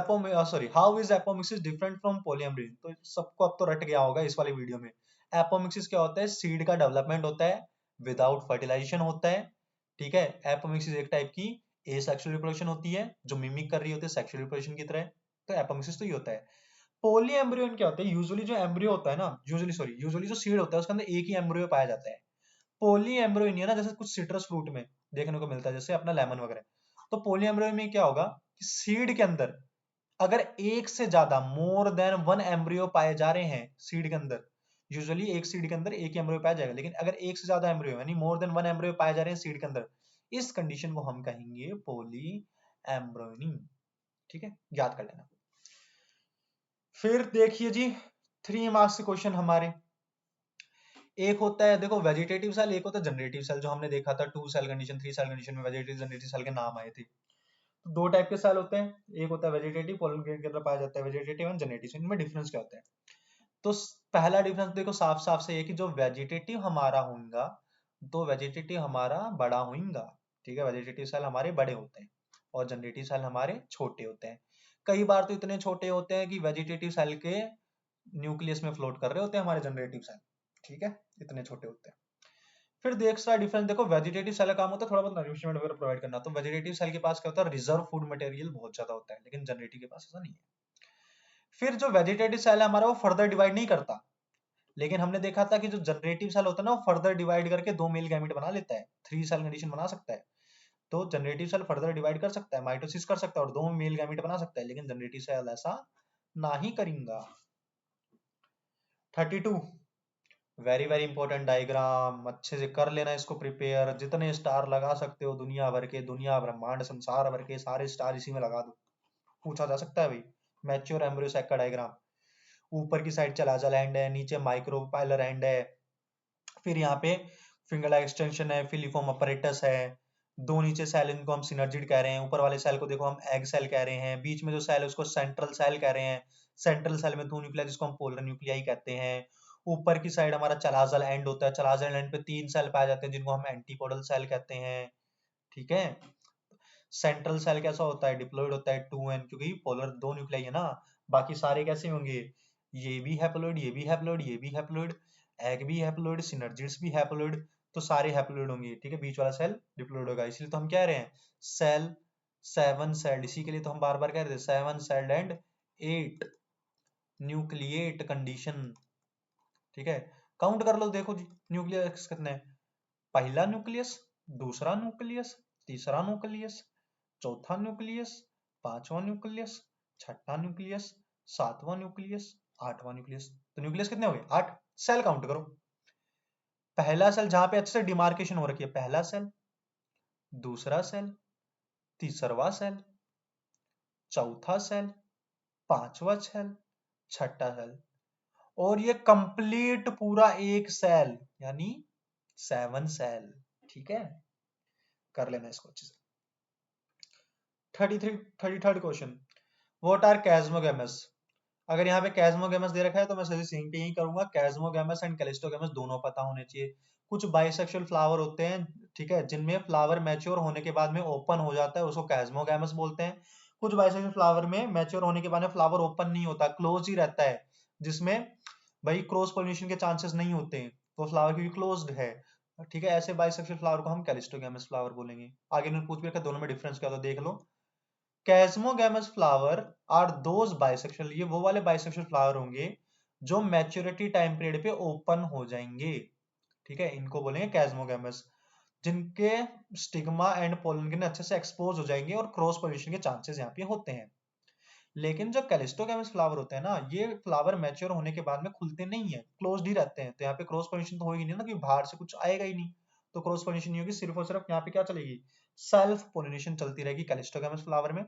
sorry how is apomixis different from polyembryo. तो सबको अब तो रट गया होगा इस वाले वीडियो में। एपोमिक्सिस क्या होता है, सीड का डेवलपमेंट होता है विदाउट फर्टिलाइजेशन होता है, ठीक है। एपोमिक्सिस एक टाइप की एसेक्सुअल रिप्रोडक्शन होती है जो मिमिक कर रही होती है सेक्सुअल रिप्रोडक्शन की तरह, तो एपोमिक्सिस तो ये होता है। पॉली एम्ब्रियोन क्या होता है, यूजुअली जो एम्ब्रियो होता है ना, यूजुअली जो सीड होता है उसके अंदर एक ही एम्ब्रियो पाया जाता है। पॉली एम्ब्रियो नहीं है ना, जैसे कुछ सिट्रस फ्रूट में देखने को मिलता है, जैसे अपना लेमन वगैरह। तो पॉली एम्ब्रियो में क्या होगा कि सीड के अंदर अगर एक से ज्यादा मोर देन वन एम्ब्रियो पाए जा रहे हैं सीड के अंदर, यूजुअली एक सीड के अंदर एक एम्ब्रियो पाया जाएगा, लेकिन अगर एक से ज्यादा एम्ब्रियो यानी मोर देन वन एम्ब्रियो पाए जा रहे हैं सीड के अंदर, इस कंडीशन को हम कहेंगे पॉली एम्ब्रोनी। ठीक है, याद कर लेना। फिर देखिए जी 3 मार्क्स के क्वेश्चन हमारे, एक होता है देखो वेजिटेटिव सेल, एक होता है जनरेटिव सेल, जो हमने देखा था 2 सेल कंडीशन 3 सेल कंडीशन में वेजिटेटिव जनरेटिव सेल के नाम आए थे। तो दो टाइप के सेल होते हैं, एक होता है वेजिटेटिव, पोलन ग्रेन के अंदर पाया जाता है वेजिटेटिव एंड जनरेटिव। इनमें डिफरेंस क्या होता है? तो पहला डिफरेंस देखो साफ साफ से ये कि जो वेजिटेटिव हमारा होगा, तो वेजिटेटिव हमारा बड़ा होगा। ठीक है, वेजिटेटिव सेल हमारे बड़े होते हैं और जनरेटिव सेल हमारे छोटे होते हैं। कई बार तो इतने छोटे होते हैं कि वेजिटेटिव सेल के न्यूक्लियस में फ्लोट कर रहे होते हैं हमारे जनरेटिव सेल। ठीक है, इतने छोटे होते हैं। फिर दूसरा डिफरेंस देखो, वेजिटेटिव सेल का काम होता है थोड़ा बहुत नरिशमेंट वगैरह प्रोवाइड करना, तो वेजिटेटिव सेल के पास क्या होता है, रिजर्व फूड मटेरियल बहुत ज्यादा होता है, लेकिन जनरेटिव के पास ऐसा नहीं है। फिर जो वेजिटेटिव सेल है हमारा, वो फर्दर डिवाइड नहीं करता, लेकिन हमने देखा था कि जो जनरेटिव सेल होता है ना, वो फर्दर डिवाइड करके 2 मेल गैमेट बना लेता है, 3 सेल कंडीशन बना सकता है। तो जनरेटिव सेल फर्दर डिवाइड कर सकता है, माइटोसिस कर सकता है और 2 मेल गैमेट बना सकता है, लेकिन जनरेटिव सेल ऐसा नहीं करेगा। 32 वेरी वेरी इंपॉर्टेंट डायग्राम, अच्छे से कर लेना इसको प्रिपेयर, जितने स्टार लगा सकते हो दुनिया भर के, दुनिया ब्रह्मांड संसार भर के सारे स्टार इसी में लगा दो, पूछा जा सकता है भाई। मैच्योर एम्ब्रियो सैक का डायग्राम, ऊपर की साइड चलाजल एंड है, नीचे माइक्रोपाइलर एंड है, फिर यहाँ पे फिंगर एक्सटेंशन है, फिलिफॉर्म अपरेटस है, दो नीचे सेल इनको हम सिनर्जिड कह रहे हैं, ऊपर वाले सेल को देखो हम एग सेल कह रहे हैं, बीच में जो सेल है उसको सेंट्रल सेल कह रहे हैं, सेंट्रल सेल में 2 न्यूक्लिया जिसको हम पोलर न्यूक्लियाई कहते हैं। ऊपर की साइड हमारा चलाजल एंड होता है, चलाजल एंड पे 3 सेल पाए जाते हैं जिनको हम एंटीपोडल सेल कहते हैं। ठीक है, सेंट्रल सेल कैसा होता है, डिप्लॉइड होता है 2n, क्योंकि पोलर 2 न्यूक्लियाई है ना, बाकी सारे कैसे होंगे, ये भी हैप्लॉइड, ये भी हैप्लॉइड, ये भी हैप्लॉइड, एग भी हैप्लॉइड, सिनर्जिड्स भी हैप्लॉइड, तो सारे हैप्लॉइड होंगे। ठीक है, बीच वाला सेल डिप्लॉइड होगा, इसलिए तो हम कह रहे हैं सेल 7 सेल्ड, इसी के लिए तो हम बार बार कह रहे थे 7 सेल्ड एंड 8 न्यूक्लिएट कंडीशन। ठीक है, काउंट कर लो, देखो जी न्यूक्लियस कितने हैं, पहला न्यूक्लियस, दूसरा न्यूक्लियस, तीसरा न्यूक्लियस, चौथा न्यूक्लियस, पांचवा न्यूक्लियस, छठा न्यूक्लियस, सातवां न्यूक्लियस, आठवां न्यूक्लियस। तो न्यूक्लियस कितने हो गए, 8। सेल काउंट करो, पहला सेल जहां पे अच्छे से डिमार्केशन हो रखी है, पहला सेल, दूसरा सेल, तीसरा सेल, चौथा सेल, पांचवा सेल, छठा सेल, और ये कंप्लीट पूरा एक सेल, यानी 7 सेल। ठीक है, कर लेना इसको अच्छे से। 33rd question, what are कैस्मोगेमस। अगर यहाँ पे कैस्मोगेमस दे रखा है तो मैं सजेस्ट पे यही करूंगा, कैस्मोगेमस एंड कैलिस्टोगेमस दोनों पता होने चाहिए। कुछ बाइसेक्सुअल फ्लावर होते हैं, ठीक है, जिनमें फ्लावर मैच्योर होने के बाद में ओपन हो जाता है, उसको कैस्मोगेमस बोलते हैं। कुछ बाइसेक्सुअल फ्लावर में मैच्योर होने के बाद में फ्लावर ओपन नहीं होता, क्लोज ही रहता है, जिसमें भाई क्रॉस पोलिनेशन के चांसेस नहीं होते हैं, तो फ्लावर क्योंकि क्लोज्ड है। ठीक है, ऐसे बाइसेक्सुअल फ्लावर को हम कैलिस्टोगेमस फ्लावर बोलेंगे। आगे इन्होंने पूछ भी रखा दोनों में डिफरेंस क्या होता है, देख लो। कैस्मोगेमस फ्लावर आर दोज बाइसेक्सुअल, ये वो वाले बाइसेक्सुअल फ्लावर होंगे जो मैच्योरिटी टाइम पीरियड पे ओपन हो जाएंगे। ठीक है, इनको बोलेंगे कैस्मोगेमस, जिनके स्टिग्मा एंड पोलन ग्रेन अच्छे से एक्सपोज हो जाएंगे और क्रॉस पोलिनेशन के चांसेस यहाँ पे होते हैं। लेकिन जो कैलिस्टोगेमस फ्लावर होते हैं ना, ये फ्लावर मैच्योर होने के बाद में खुलते नहीं है, क्लोज्ड ही रहते हैं, तो यहाँ पे क्रॉस पोलिनेशन तो होगी नहीं ना, क्योंकि बाहर से कुछ आएगा ही नहीं, तो क्रॉस पोलिनेशन नहीं होगी, सिर्फ और सिर्फ यहाँ पे क्या चलेगी, सेल्फ पोलिनेशन चलती रहेगी कैलिस्टोगेमस फ्लावर में,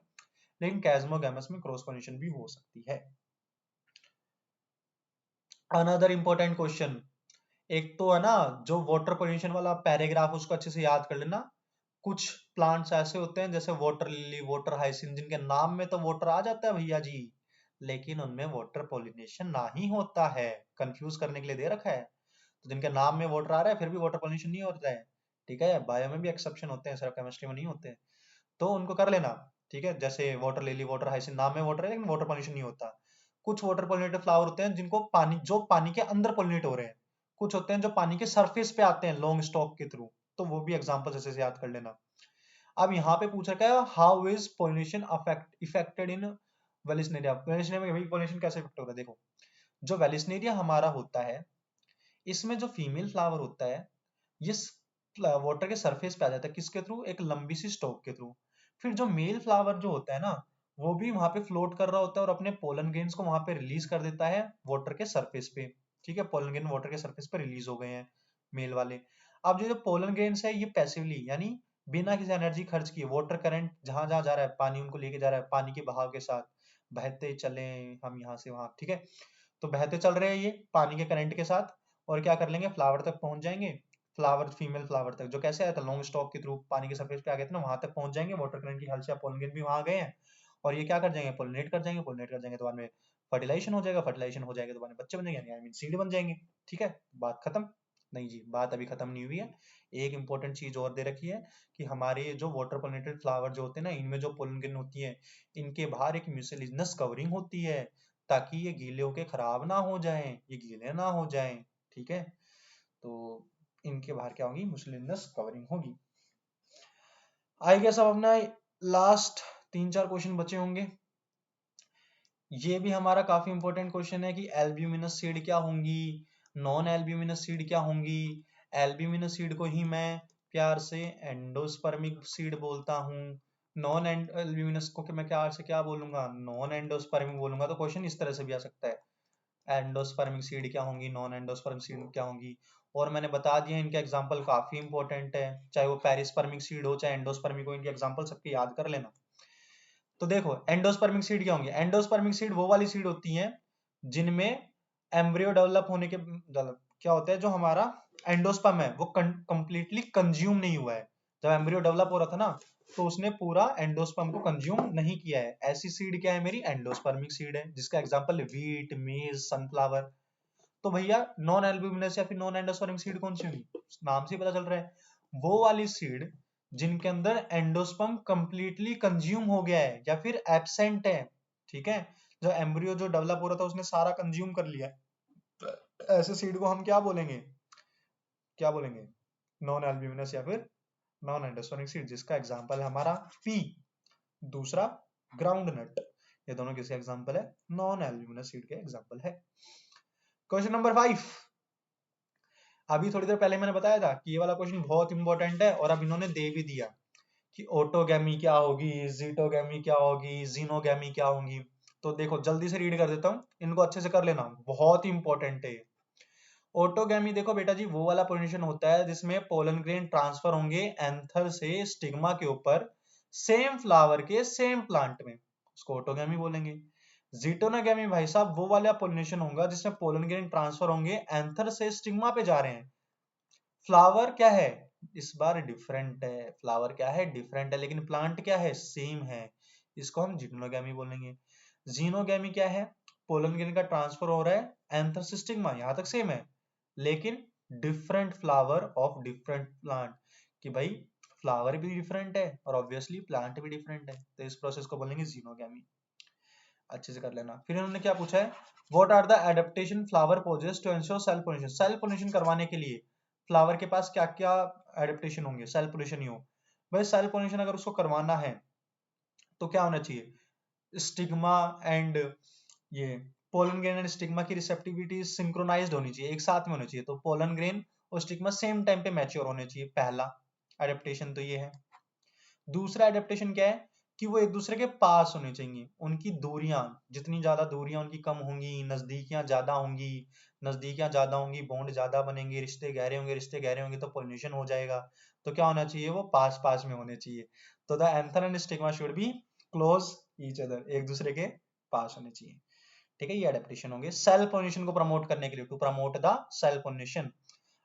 लेकिन कैस्मोगेमस में क्रॉस पोलिनेशन भी हो सकती है। अनदर इंपॉर्टेंट क्वेश्चन, एक तो है ना जो वाटर पोल्यूशन वाला पैराग्राफ, उसको अच्छे से याद कर लेना। कुछ प्लांट्स ऐसे होते हैं जैसे वाटर लिली, वाटर हाइसिन, जिनके नाम में तो वाटर आ जाता है भैया जी, लेकिन उनमें वाटर पोलिनेशन नहीं होता है, कंफ्यूज करने के लिए दे रखा है। तो जिनके नाम में वाटर आ रहा है फिर भी वाटर पोलिनेशन नहीं होता है। ठीक है, बायो में भी एक्सेप्शन होते हैं, सिर्फ केमिस्ट्री में नहीं होते, तो उनको कर लेना। ठीक है, जैसे वाटर लिली, वाटर हाइसिन, नाम में वाटर है लेकिन वाटर पोलिनेशन नहीं होता। कुछ वाटर पोलिनेटेड फ्लावर होते हैं जिनको पानी, जो पानी के अंदर पोलिनेट हो रहे हैं, कुछ होते हैं जो पानी के सरफेस पे आते हैं लॉन्ग स्टॉक के थ्रू, तो वो भी एग्जांपल ऐसे से याद कर लेना। अब यहाँ पे पूछ रखा है how is pollination affected in Vallisneria. Vallisneria में पोलिनेशन कैसे इफेक्ट होता है, देखो जो वेलिस्नेरिया हमारा होता है, इसमें जो फीमेल फ्लावर होता है, ये वाटर के सरफेस पे आ जाता है, किसके थ्रू, एक लंबी सी स्टॉक के थ्रू। फिर जो मेल फ्लावर जो होता है ना, वो भी वहां पे फ्लोट कर रहा होता है और अपने पोलन ग्रेन्स को वहां पे रिलीज कर देता है वाटर के सरफेस पे। ठीक है, पोलन ग्रेन वाटर के सरफेस पे रिलीज हो गए हैं मेल वाले। अब जो पोलन ग्रेन्स है ये पैसिवली यानी बिना किसी एनर्जी खर्च किए वाटर करंट जहां जहां जा रहा है पानी उनको लेके जा रहा है, पानी के बहाव के साथ बहते चले हम यहाँ से वहां। ठीक है, तो बहते चल रहे हैं ये पानी के करंट के साथ, और क्या कर लेंगे फ्लावर तक पहुंच जाएंगे। फ्लावर फीमेल फ्लावर तक जो कैसे आया था लॉन्ग स्टॉक के थ्रू पानी के सरफेस पे आ गए थे ना, वहां तक पहुंच जाएंगे वाटर करंट की हेल्प से। पोलन ग्रेन भी वहां आ गए हैं और ये क्या कर जाएंगे पोलिनेट कर जाएंगे, पोलिनेट कर जाएंगे तो बाद में फर्टिलाइजेशन हो जाएगा, फर्टिलाइजेशन हो जाएगा तो बाद में बच्चे बन जाएंगे, आई मीन सीड बन जाएंगे। ठीक है, बात खत्म? नहीं जी, बात अभी खत्म नहीं हुई है। एक इंपॉर्टेंट चीज और दे रखी है कि हमारे जो वाटर पोलिनेटेड फ्लावर जो होते हैं ना, इनमें जो पोलन ग्रेन होती है इनके बाहर एक म्यूसिलिनस कवरिंग होती है ताकि ये गीले होके खराब ना हो जाए, ये गीले ना हो जाए। ठीक है, तो इनके बाहर क्या होगी म्यूसिलिनस कवरिंग होगी। आई गेस अब अपना लास्ट 3-4 क्वेश्चन बचे होंगे। ये भी हमारा काफी इंपॉर्टेंट क्वेश्चन है कि एल्ब्यूमिनस सीड क्या होंगी, नॉन एल्ब्यूमिनस सीड क्या होंगी। एल्ब्यूमिनस सीड को ही मैं प्यार से एंडोस्पर्मिक सीड बोलता हूँ, नॉन एल्ब्यूमिनस को मैं प्यार से क्या बोलूंगा, नॉन एंडोस्पर्मिक बोलूंगा। तो क्वेश्चन इस तरह से भी आ सकता है, एंडोस्पर्मिक सीड क्या होंगी, नॉन एंडोस्पर्मिक सीड क्या होंगी। और मैंने बता दिया इनके एग्जाम्पल काफी इंपॉर्टेंट है, चाहे वो पेरिस्पर्मिक सीड हो चाहे एंडोस्पर्मिक हो, इनके एग्जाम्पल सबके याद कर लेना। तो देखो एंडोस्पर्मिक सीड क्या होंगे, एंडोस्पर्मिक सीड वो वाली सीड होती हैं जिनमें एम्ब्रियो डेवलप होने के क्या होता है, जो हमारा एंडोस्पर्म है वो कंप्लीटली कंज्यूम नहीं हुआ है। जब एम्ब्रियो डेवलप हो रहा था ना तो उसने पूरा एंडोस्पर्म को कंज्यूम नहीं किया है, ऐसी सीड क्या है मेरी एंडोस्पर्मिक सीड है, जिसका एग्जांपल व्हीट मेज सनफ्लावर। तो भैया नॉन एल्ब्यूमिनस या फिर नॉन एंडोस्पर्मिक सीड कौन सी होगी, नाम से ही पता चल रहा है वो वाली सीड जिनके अंदर एंडोस्पर्म कंप्लीटली कंज्यूम हो गया है या फिर एब्सेंट है। ठीक है, जो एम्ब्रियो जो डेवलप हो रहा था उसने सारा कंज्यूम कर लिया है, ऐसे सीड को हम क्या बोलेंगे, क्या बोलेंगे, नॉन एल्ब्यूमिनस या फिर नॉन एंडोस्पर्मिक सीड, जिसका एग्जांपल है हमारा पी, दूसरा ग्राउंड नट। ये दोनों किसके एग्जांपल है, नॉन एल्ब्यूमिनस सीड के एग्जांपल है। क्वेश्चन नंबर 5, अभी थोड़ी देर पहले मैंने बताया था कि ये वाला क्वेश्चन बहुत इंपॉर्टेंट है और अब इन्होंने दे भी दिया कि ऑटोगैमी क्या होगी, जीटोगैमी क्या होगी, जीनोगैमी क्या होगी। तो देखो जल्दी से रीड कर देता हूँ, इनको अच्छे से कर लेना, बहुत ही इंपॉर्टेंट है। ऑटोगैमी देखो बेटा जी वो वाला पोजीशन होता है जिसमें पोलन ग्रेन ट्रांसफर होंगे एंथर से स्टिग्मा के ऊपर सेम फ्लावर के सेम प्लांट में, उसको ऑटोगैमी बोलेंगे। जीटोनोगैमी भाई साहब वो वाला पोलिनेशन होगा जिसमें पोलन ग्रेन ट्रांसफर होंगे एंथर से स्टिग्मा पे जा रहे हैं। फ्लावर क्या है इस बार डिफरेंट है, फ्लावर क्या है डिफरेंट है, लेकिन प्लांट क्या है सेम है, इसको हम जिटोनोगैमी बोलेंगे। जीनोगैमी क्या है, पोलन ग्रेन का ट्रांसफर हो रहा है एंथर से स्टिग्मा, यहां तक सेम है लेकिन different flower of different plant, कि भाई फ्लावर भी डिफरेंट है और ऑब्वियसली प्लांट भी डिफरेंट है, तो इस प्रोसेस को बोलेंगे जीनोगैमी। अच्छे से कर लेना। फिर इन्होंने क्या पूछा है, what are the adaptation flower possess to ensure self pollination, self pollination करवाने के लिए फ्लावर के पास क्या क्या एडेप्टेशन होंगे, सेल्फ पोलिनेशन ही हो। भाई सेल्फ पोलिनेशन अगर उसको करवाना है तो क्या होना चाहिए, स्टिग्मा एंड ये पोलन ग्रेन एंड स्टिग्मा की रिसेप्टिविटी सिंक्रोनाइज्ड होनी चाहिए, एक साथ में होनी चाहिए। तो पोलन ग्रेन और स्टिग्मा सेम टाइम पे मैच्योर होने चाहिए, पहला एडेप्टेशन तो ये है। दूसरा एडेप्टेशन क्या है कि वो एक दूसरे के पास होने चाहिए, उनकी दूरियां जितनी ज्यादा दूरियां उनकी कम होंगी, नजदीकियां ज्यादा होंगी, नजदीकियां ज्यादा होंगी बॉन्ड ज्यादा बनेंगे, रिश्ते गहरे होंगे, रिश्ते गहरे होंगे तो पोलिनेशन हो जाएगा। तो क्या होना चाहिए, वो पास पास में होने चाहिए। तो the anther and stigma should be close each other, एक दूसरे के पास होने चाहिए। ठीक है, ये एडेप्टेशन होंगे सेल पोलिनेशन को प्रमोट करने के लिए, to promote the self pollination.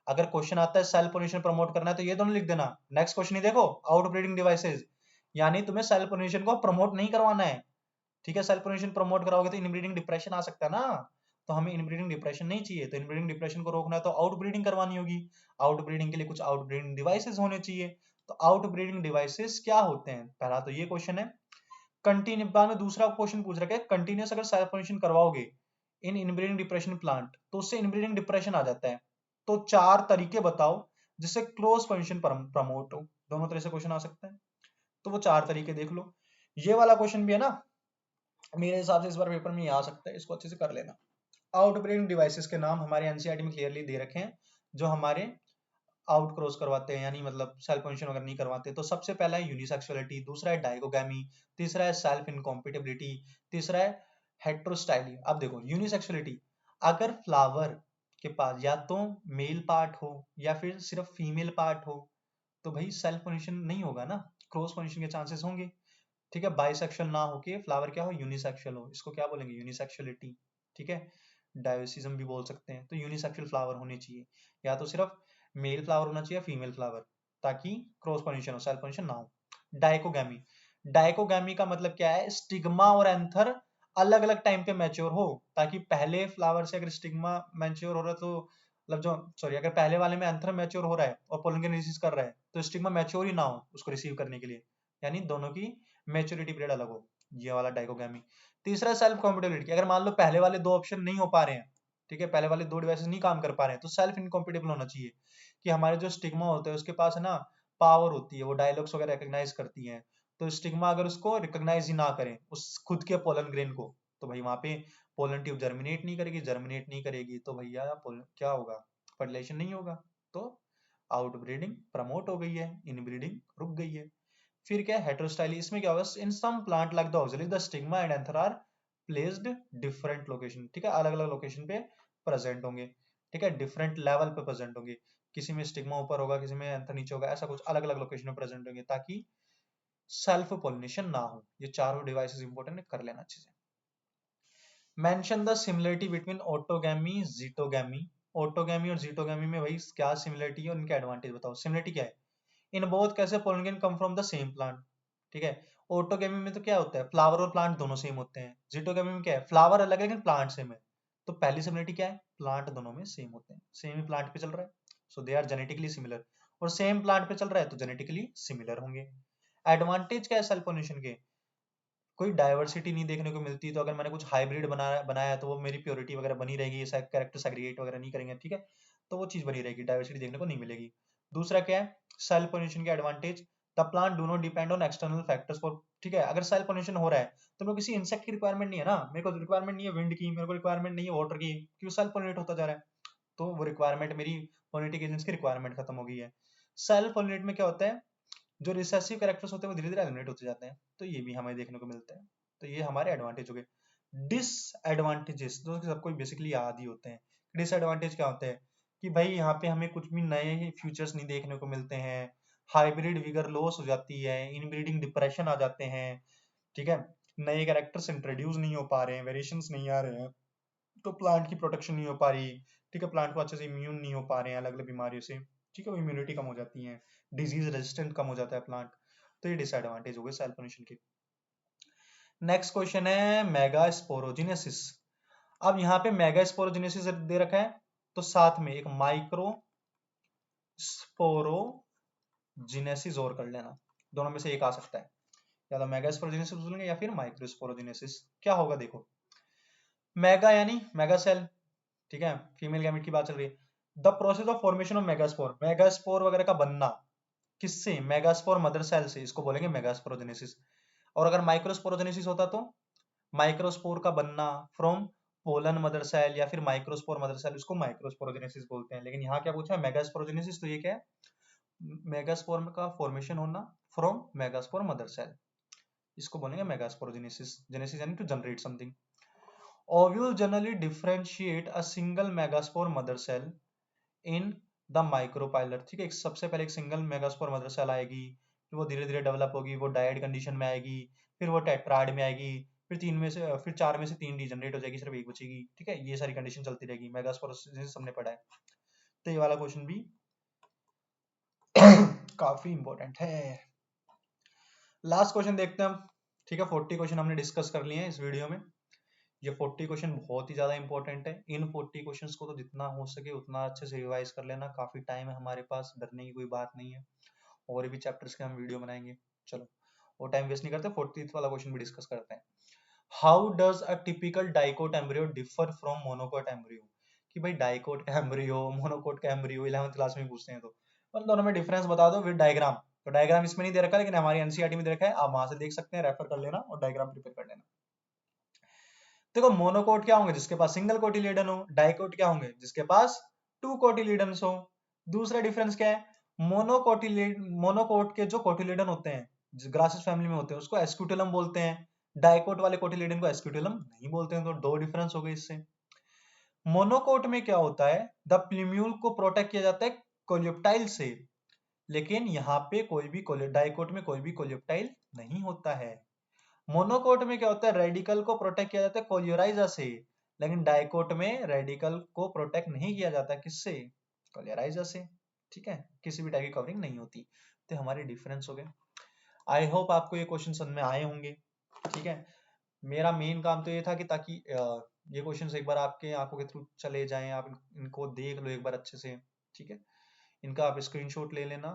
अगर क्वेश्चन आता है सेल पोलिनेशन प्रमोट करना है तो ये दोनों लिख देना। नेक्स्ट क्वेश्चन ही देखो, आउट ब्रीडिंग डिवाइसेस, यानी तुम्हें सेल पोलिनेशन को प्रमोट नहीं करवाना है। ठीक है, सेल पोलिनेशन प्रमोट कराओगे तो इनब्रीडिंग डिप्रेशन आ सकता है ना, तो हमें इनब्रीडिंग डिप्रेशन नहीं चाहिए, तो इनब्रीडिंग डिप्रेशन को रोकना है तो आउट ब्रीडिंग करवानी होगी। आउट ब्रीडिंग के लिए कुछ आउट ब्रीडिंग डिवाइसेस होने चाहिए। तो आउट ब्रीडिंग डिवाइसेस क्या होते हैं, पहला तो ये क्वेश्चन है। कंटिन्यू बाद में दूसरा क्वेश्चन पूछ रखा है, कंटिन्यूस अगर सेल पोलिनेशन करवाओगे इन इनब्रीडिंग डिप्रेशन प्लांट तो उससे इनब्रीडिंग डिप्रेशन आ जाता है। तो 4 तरीके बताओ जिससे क्लोज पोलिनेशन प्रमोट हो, दोनों तरह से क्वेश्चन आ सकता है। तो वो 4 तरीके देख लो। ये वाला क्वेश्चन भी है ना, मेरे हिसाब से इस बार पेपर में आ सकता है, इसको अच्छे से कर लेना। आउटब्रीडिंग डिवाइसेस के नाम हमारे एनसीईआरटी में क्लियरली दे रखे हैं, जो हमारे आउट क्रॉस करवाते हैं, यानी मतलब सेल्फ पोलिनेशन अगर नहीं करवाते, तो सबसे पहला है यूनिसेक्सुअलिटी, दूसरा है डाइकोगैमी, तीसरा है सेल्फ इनकॉम्पिटिबिलिटी, तीसरा है हेट्रोस्टाइली। अब देखो यूनिसेक्सुअलिटी, अगर फ्लावर के पास या तो मेल पार्ट हो या फिर सिर्फ फीमेल पार्ट हो, तो भाई सेल्फ पोलिनेशन नहीं होगा ना, क्रॉस पोलिनेशन के चांसेस होंगे। ठीक है, बाइसेक्सुअल ना हो के फ्लावर क्या हो, यूनिसेक्सुअल हो, इसको क्या बोलेंगे, यूनिसेक्सुअलिटी। ठीक है, डायोसिज्म भी बोल सकते हैं। तो यूनिसेक्सुअल फ्लावर होने चाहिए, या तो सिर्फ मेल फ्लावर होना चाहिए, फीमेल फ्लावर, ताकि क्रॉस पोलिनेशन हो, सेल्फ पोलिनेशन ना हो। डाइकोगैमी, डाइकोगैमी का मतलब क्या है, स्टिग्मा और एंथर अलग अलग टाइम पे मैच्योर हो, ताकि पहले फ्लावर से अगर स्टिग्मा मैच्योर हो रहा है तो मतलब जो सॉरी अगर पहले वाले में एंथर मैच्योर हो रहा है और पोलन रिसीव कर रहा है, तो स्टिग्मा मैच्योर ही ना हो उसको रिसीव करने के लिए, यानी दोनों की मैच्योरिटी पीरियड अलग हो, ये वाला डाइकोगैमी। तीसरा सेल्फ कॉम्पिटेबिलिटी, अगर मान लो पहले वाले दो ऑप्शन नहीं हो पा रहे हैं, ठीक है, पहले वाले दो डिवाइसेस नहीं काम कर पा रहे हैं, तो सेल्फ इनकॉम्पिटेबल होना चाहिए, कि हमारे जो स्टिग्मा होता है उसके पास है ना पावर होती है, वो डायलॉग्स वगैरह रिकॉग्नाइज करती है, तो स्टिग्मा अगर उसको रिकॉग्नाइज ही ना करें उस खुद के पोलन ग्रेन को, तो भाई वहां पे पोलन ट्यूब जर्मिनेट नहीं करेगी, जर्मिनेट नहीं करेगी तो भैया क्या होगा, फर्टिलाइजेशन नहीं होगा, तो आउटब्रीडिंग प्रमोट हो गई है, इनब्रीडिंग रुक गई है। फिर क्या है हेटेरोस्टाइली, इसमें क्या होगा, in some plant like the axillary the stigma and anther are placed different location, ठीक है, अलग अलग लोकेशन पे प्रेजेंट होंगे, ठीक है, डिफरेंट लेवल पे प्रेजेंट होंगे, किसी में स्टिग्मा ऊपर होगा, किसी में एंथर नीचे होगा, ऐसा कुछ अलग अलग लोकेशन में प्रेजेंट होंगे, ताकि सेल्फ पोलिनेशन ना हो। ये चारों डिवाइसेस इंपॉर्टेंट है, कर लेना अच्छे से। Mention the similarity between autogamy geitonogamy, autogamy और जीटोगैमी में भाई क्या सिमिलरिटी है और इनके एडवांटेज बताओ। सिमिलरिटी क्या है, इन बोथ कैसे pollen come from the same plant, ठीक है। ऑटोगैमी में तो क्या होता है, फ्लावर और प्लांट दोनों सेम होते हैं, जीटोगैमी में क्या है, फ्लावर अलग है लेकिन प्लांट सेम है। तो पहली सिमिलरिटी क्या है, प्लांट दोनों में सेम होते हैं, सेम ही प्लांट पे चल रहा है, सो दे आर जेनेटिकली सिमिलर, और सेम प्लांट पे चल रहा है तो जेनेटिकली सिमिलर होंगे। एडवांटेज क्या है सेल्फ पोलिनेशन के, कोई डाइवर्सिटी नहीं देखने को मिलती, तो अगर मैंने कुछ हाइब्रिड बनाया तो वो मेरी प्योरिटी वगैरह बनी रहेगी, कैरेक्टर सेग्रीगेट वगैरह नहीं करेंगे, ठीक है, तो वो चीज बनी रहेगी, डाइवर्सिटी देखने को नहीं मिलेगी। दूसरा क्या है सेल्फ पोलिनेशन के advantage, the plant do not depend on external factors for, ठीक है, अगर सेल्फ पोलिनेशन हो रहा है तो मेरे को किसी इंसेक्ट की रिक्वायरमेंट नहीं है ना, मेरे को रिक्वायरमेंट नहीं है विंड की, मेरे को रिक्वायरमेंट नहीं है वाटर की, क्योंकि सेल्फ पोलिनेट होता जा रहा है, तो वो रिक्वायरमेंट मेरी पोलिनेटिक एजेंट्स की रिक्वायरमेंट खत्म हो गई है। सेल्फ पोलिनेट में क्या होता है, जो रिसेसिव कैरेक्टर्स होते हैं वो धीरे धीरे एलिमिनेट होते जाते हैं, तो ये भी हमें देखने को मिलता है। तो ये हमारे एडवांटेज हो गए। डिसएडवांटेजेस जो कि सबको बेसिकली याद ही होते हैं। डिसएडवांटेज क्या होते हैं कि भाई यहाँ पे हमें कुछ भी नए फीचर्स नहीं देखने को मिलते हैं, हाइब्रिड विगर लॉस हो जाती है, इनब्रीडिंग डिप्रेशन आ जाते हैं, ठीक है, नए कैरेक्टर्स इंट्रोड्यूस नहीं हो पा रहे हैं, वेरिएशंस नहीं आ रहे हैं, तो प्लांट की प्रोटेक्शन नहीं हो पा रही, ठीक है, प्लांट को अच्छे से इम्यून नहीं हो पा रहे हैं अलग अलग बीमारियों से, ठीक है, वो इम्यूनिटी कम हो जाती है, डिजीज रेजिस्टेंट कम हो जाता है प्लांट, तो ये डिसएडवांटेज हो गए सेल पोलिनेशन के। नेक्स्ट क्वेश्चन है मेगास्पोरोजिनेसिस। अब यहाँ पे मेगास्पोरोजिनेसिस दे रखा है, तो साथ में एक माइक्रो स्पोरोजिनेसिस और कर लेना, दोनों में से एक आ सकता है, या तो मेगास्पोरोजिनेसिस बोलेंगे या फिर माइक्रोस्पोरोजिनेसिस। क्या होगा देखो, मेगा यानी मेगा सेल, ठीक है, फीमेल गैमेट की बात चल रही है। The process of formation of megaspore, megaspore वगैरह का बनना किससे, मेगास्पोर मदर सेल से, इसको बोलेंगे मेगास्पोरोजेनेसिस। और अगर माइक्रोस्पोरोजेनेसिस होता तो माइक्रोस्पोर का बनना फ्रॉम पोलन मदर सेल या फिर माइक्रोस्पोर मदर सेल, उसको माइक्रोस्पोरोजेनेसिस बोलते हैं। लेकिन यहाँ क्या पूछा है मेगास्पोरोजेनेसिस, तो ये क्या है, मेगास्पोर का फॉर्मेशन होना फ्रॉम मेगास्पोर मदर सेल, इसको बोलेंगे मेगास्पोरोजेनेसिस। जेनेसिस यानी to generate something. Ovule generally differentiate a single megaspore mother cell in the micropylor, ठीक है, सबसे पहले एक सिंगल मेगास्पोर मदर सेल आएगी, फिर वो धीरे धीरे डेवलप होगी, वो डायड कंडीशन में आएगी, फिर वो टेट्राइड में आएगी, फिर चार में से तीन डीजनरेट हो जाएगी, सिर्फ एक बचेगी, ठीक है, ये सारी कंडीशन चलती रहेगी, मेगास्पोरोसिस हमने पढ़ा है। तो ये वाला क्वेश्चन भी काफी इंपॉर्टेंट है। लास्ट क्वेश्चन देखते हैं हम, ठीक है, 40 क्वेश्चन हमने डिस्कस कर लिए हैं इस वीडियो में। ये 40 क्वेश्चन बहुत ही ज्यादा इंपॉर्टेंट है, इन 40 क्वेश्चंस को तो जितना हो सके उतना अच्छे से रिवाइज कर लेना, काफी टाइम है हमारे पास, डरने की कोई बात नहीं है, और भी चैप्टर्स के हम वीडियो बनाएंगे। चलो वो टाइम वेस्ट नहीं करते, 40th वाला क्वेश्चन भी डिस्कस करते हैं। How does a typical dicot embryo differ from monocot embryo, कि भाई डाइकोट का एम्ब्रियो मोनोकोट का एम्ब्रियो 11th क्लास में पूछते हैं, तो मतलब दोनों में डिफरेंस बता दो विद डायग्राम। तो डायग्राम इसमें नहीं दे रखा, लेकिन हमारी एनसीईआरटी में दे रखा है, आप वहां से देख सकते हैं, रेफर कर लेना और डायग्राम प्रिपेयर कर लेना। देखो मोनोकोट क्या होंगे, जिसके पास सिंगल कोटिलिडन हो, डाइकोट क्या होंगे, जिसके पास टू कोटिलिडन्स हो। दूसरा डिफरेंस क्या है, मोनोकोट के जो कोटिलेडन होते हैं ग्रासेस फैमिली में होते हैं उसको एस्क्यूटेलम बोलते हैं, डाइकोट वाले कोटिलेडन को एस्क्यूटेलम नहीं बोलते हैं। तो दो डिफरेंस हो गए इससे। मोनोकोट में क्या होता है, द प्लूम्यूल को प्रोटेक्ट किया जाता है कोलियोप्टाइल से, लेकिन यहाँ पे कोई भी डाइकोट में कोई भी कोलियोप्टाइल नहीं होता है। मोनोकोट में क्या होता है, रेडिकल को प्रोटेक्ट किया जाता है कोलियोराइजा से, लेकिन डाइकोट में रेडिकल को प्रोटेक्ट नहीं किया जाता, किससे, कोलियोराइजा से। ठीक है, किसी भी टाइप की कवरिंग नहीं होती। तो हमारे डिफरेंस हो गए। आई होप आपको ये क्वेश्चन समझ में आए होंगे। ठीक है, मेरा मेन काम तो ये था कि ताकि ये क्वेश्चंस एक बार आपके आंखों के थ्रू चले जाएं, आप इनको देख लो एक बार अच्छे से। ठीक है, इनका आप स्क्रीनशॉट ले लेना,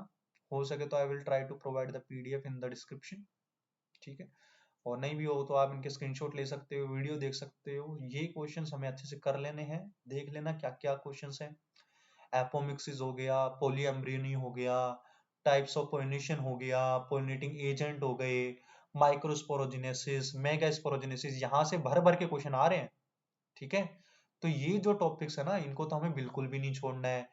हो सके तो I will try to provide the PDF in the description. ठीक है, और नहीं भी हो तो आप इनके स्क्रीनशॉट ले सकते हो, वीडियो देख सकते हो। ये क्वेश्चंस हमें अच्छे से कर लेने हैं, देख लेना क्या क्या क्वेश्चंस हैं। एपोमिक्सिस हो गया, पॉलीएम्ब्रियोनी हो गया, टाइप्स ऑफ पोलिनेशन हो गया, पोलिनेटिंग एजेंट हो गए, माइक्रोस्पोरोजेनेसिस, मेगास्पोरोजेनेसिस, यहाँ से भर भर के क्वेश्चन आ रहे हैं। ठीक है, तो ये जो टॉपिक्स है ना, इनको तो हमें बिल्कुल भी नहीं छोड़ना है।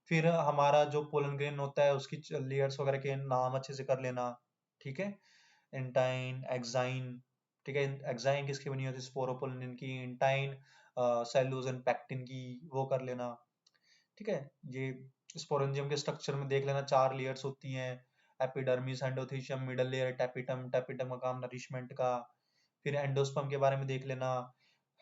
फिर हमारा जो पोलन ग्रेन होता है उसकी लेयर्स वगैरह के नाम अच्छे से कर लेना। ठीक है, इंटाइन, एक्साइन। ठीक है, एक्साइन किसकी बनी होती है, स्पोरोपोलिन की, इंटाइन सेलुलोज एंड पैक्टिन की, वो कर लेना। ठीक है, ये स्पोरेंजियम के स्ट्रक्चर में देख लेना 4 लेयर्स होती हैं, epidermis, endothecium, middle layer, tapetum, tapetum का काम नरिशमेंट का। फिर एंडोस्पर्म के बारे में देख लेना।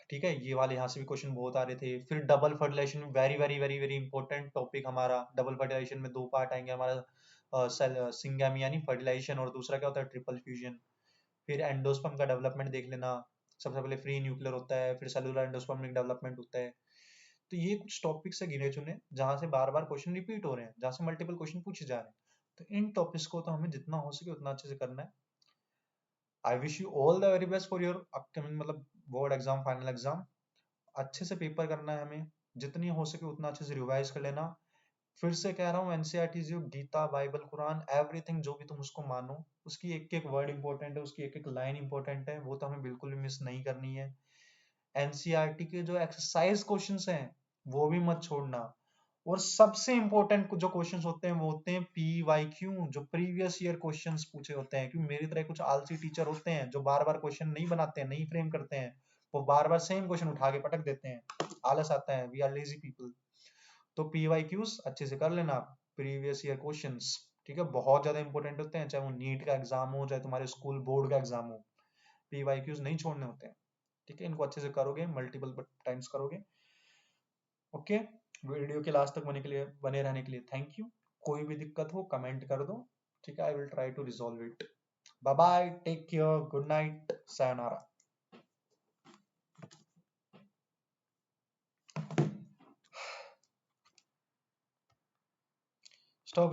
ठीक है, ये वाले यहाँ से भी क्वेश्चन बहुत आ रहे थे। फिर double fertilization, very very very very important topic हमारा। डबल फर्टिलाइजेशन में 2 पार्ट आएंगे हमारा, सिंगैमी यानी फर्टिलाइजेशन, और दूसरा क्या होता है, ट्रिपल फ्यूजन। फिर एंडोस्पर्म का डेवलपमेंट देख लेना, सबसे पहले फ्री न्यूक्लियर होता है, फिर सेलुलर एंडोस्पर्मिक डेवलपमेंट होता है। तो ये कुछ टॉपिक्स है गिने चुने जहां से बार बार क्वेश्चन रिपीट हो रहे हैं, जहां से मल्टीपल क्वेश्चन पूछे जा रहे हैं। तो इन टॉपिक्स को तो हमें जितना हो सके उतना अच्छे से करना है। I wish you all the very best for your upcoming, मतलब बोर्ड एग्जाम, फाइनल एग्जाम। अच्छे से पेपर करना है हमें, जितनी हो सके उतना अच्छे से रिवाइज कर लेना। फिर से कह रहा हूँ, एनसीईआरटी जो गीता, बाइबल, कुरान, एवरीथिंग जो भी तुम उसको मानो, उसकी एक एक वर्ड इंपॉर्टेंट है, उसकी एक एक लाइन इंपॉर्टेंट है, वो तो हमें बिल्कुल भी मिस नहीं करनी है। एनसीईआरटी के जो एक्सरसाइज क्वेश्चंस हैं वो भी मत छोड़ना। और सबसे इंपॉर्टेंट जो क्वेश्चंस होते हैं वो होते हैं पीवाईक्यू, जो प्रीवियस ईयर क्वेश्चंस पूछे होते हैं। क्योंकि मेरी तरह कुछ आलसी टीचर होते हैं जो बार बार क्वेश्चन नहीं बनाते हैं, नहीं फ्रेम करते हैं, वो बार बार सेम क्वेश्चन उठा के पटक देते हैं, आलस आता है, वी आर लेजी पीपल। तो पीवाईक्यूज अच्छे से कर लेना, प्रीवियस ईयर क्वेश्चंस। ठीक है, बहुत ज्यादा इंपॉर्टेंट होते हैं, चाहे वो नीट का एग्जाम हो, चाहे तुम्हारे स्कूल बोर्ड का एग्जाम हो, पीवाईक्यूज नहीं छोड़ने होते हैं। ठीक है, इनको अच्छे से करोगे, मल्टीपल टाइम्स करोगे। ओके, वीडियो के लास्ट तक बने रहने के लिए थैंक यू। कोई भी दिक्कत हो कमेंट कर दो। ठीक है, I will try to resolve it. Bye bye, take care, good night, sayonara.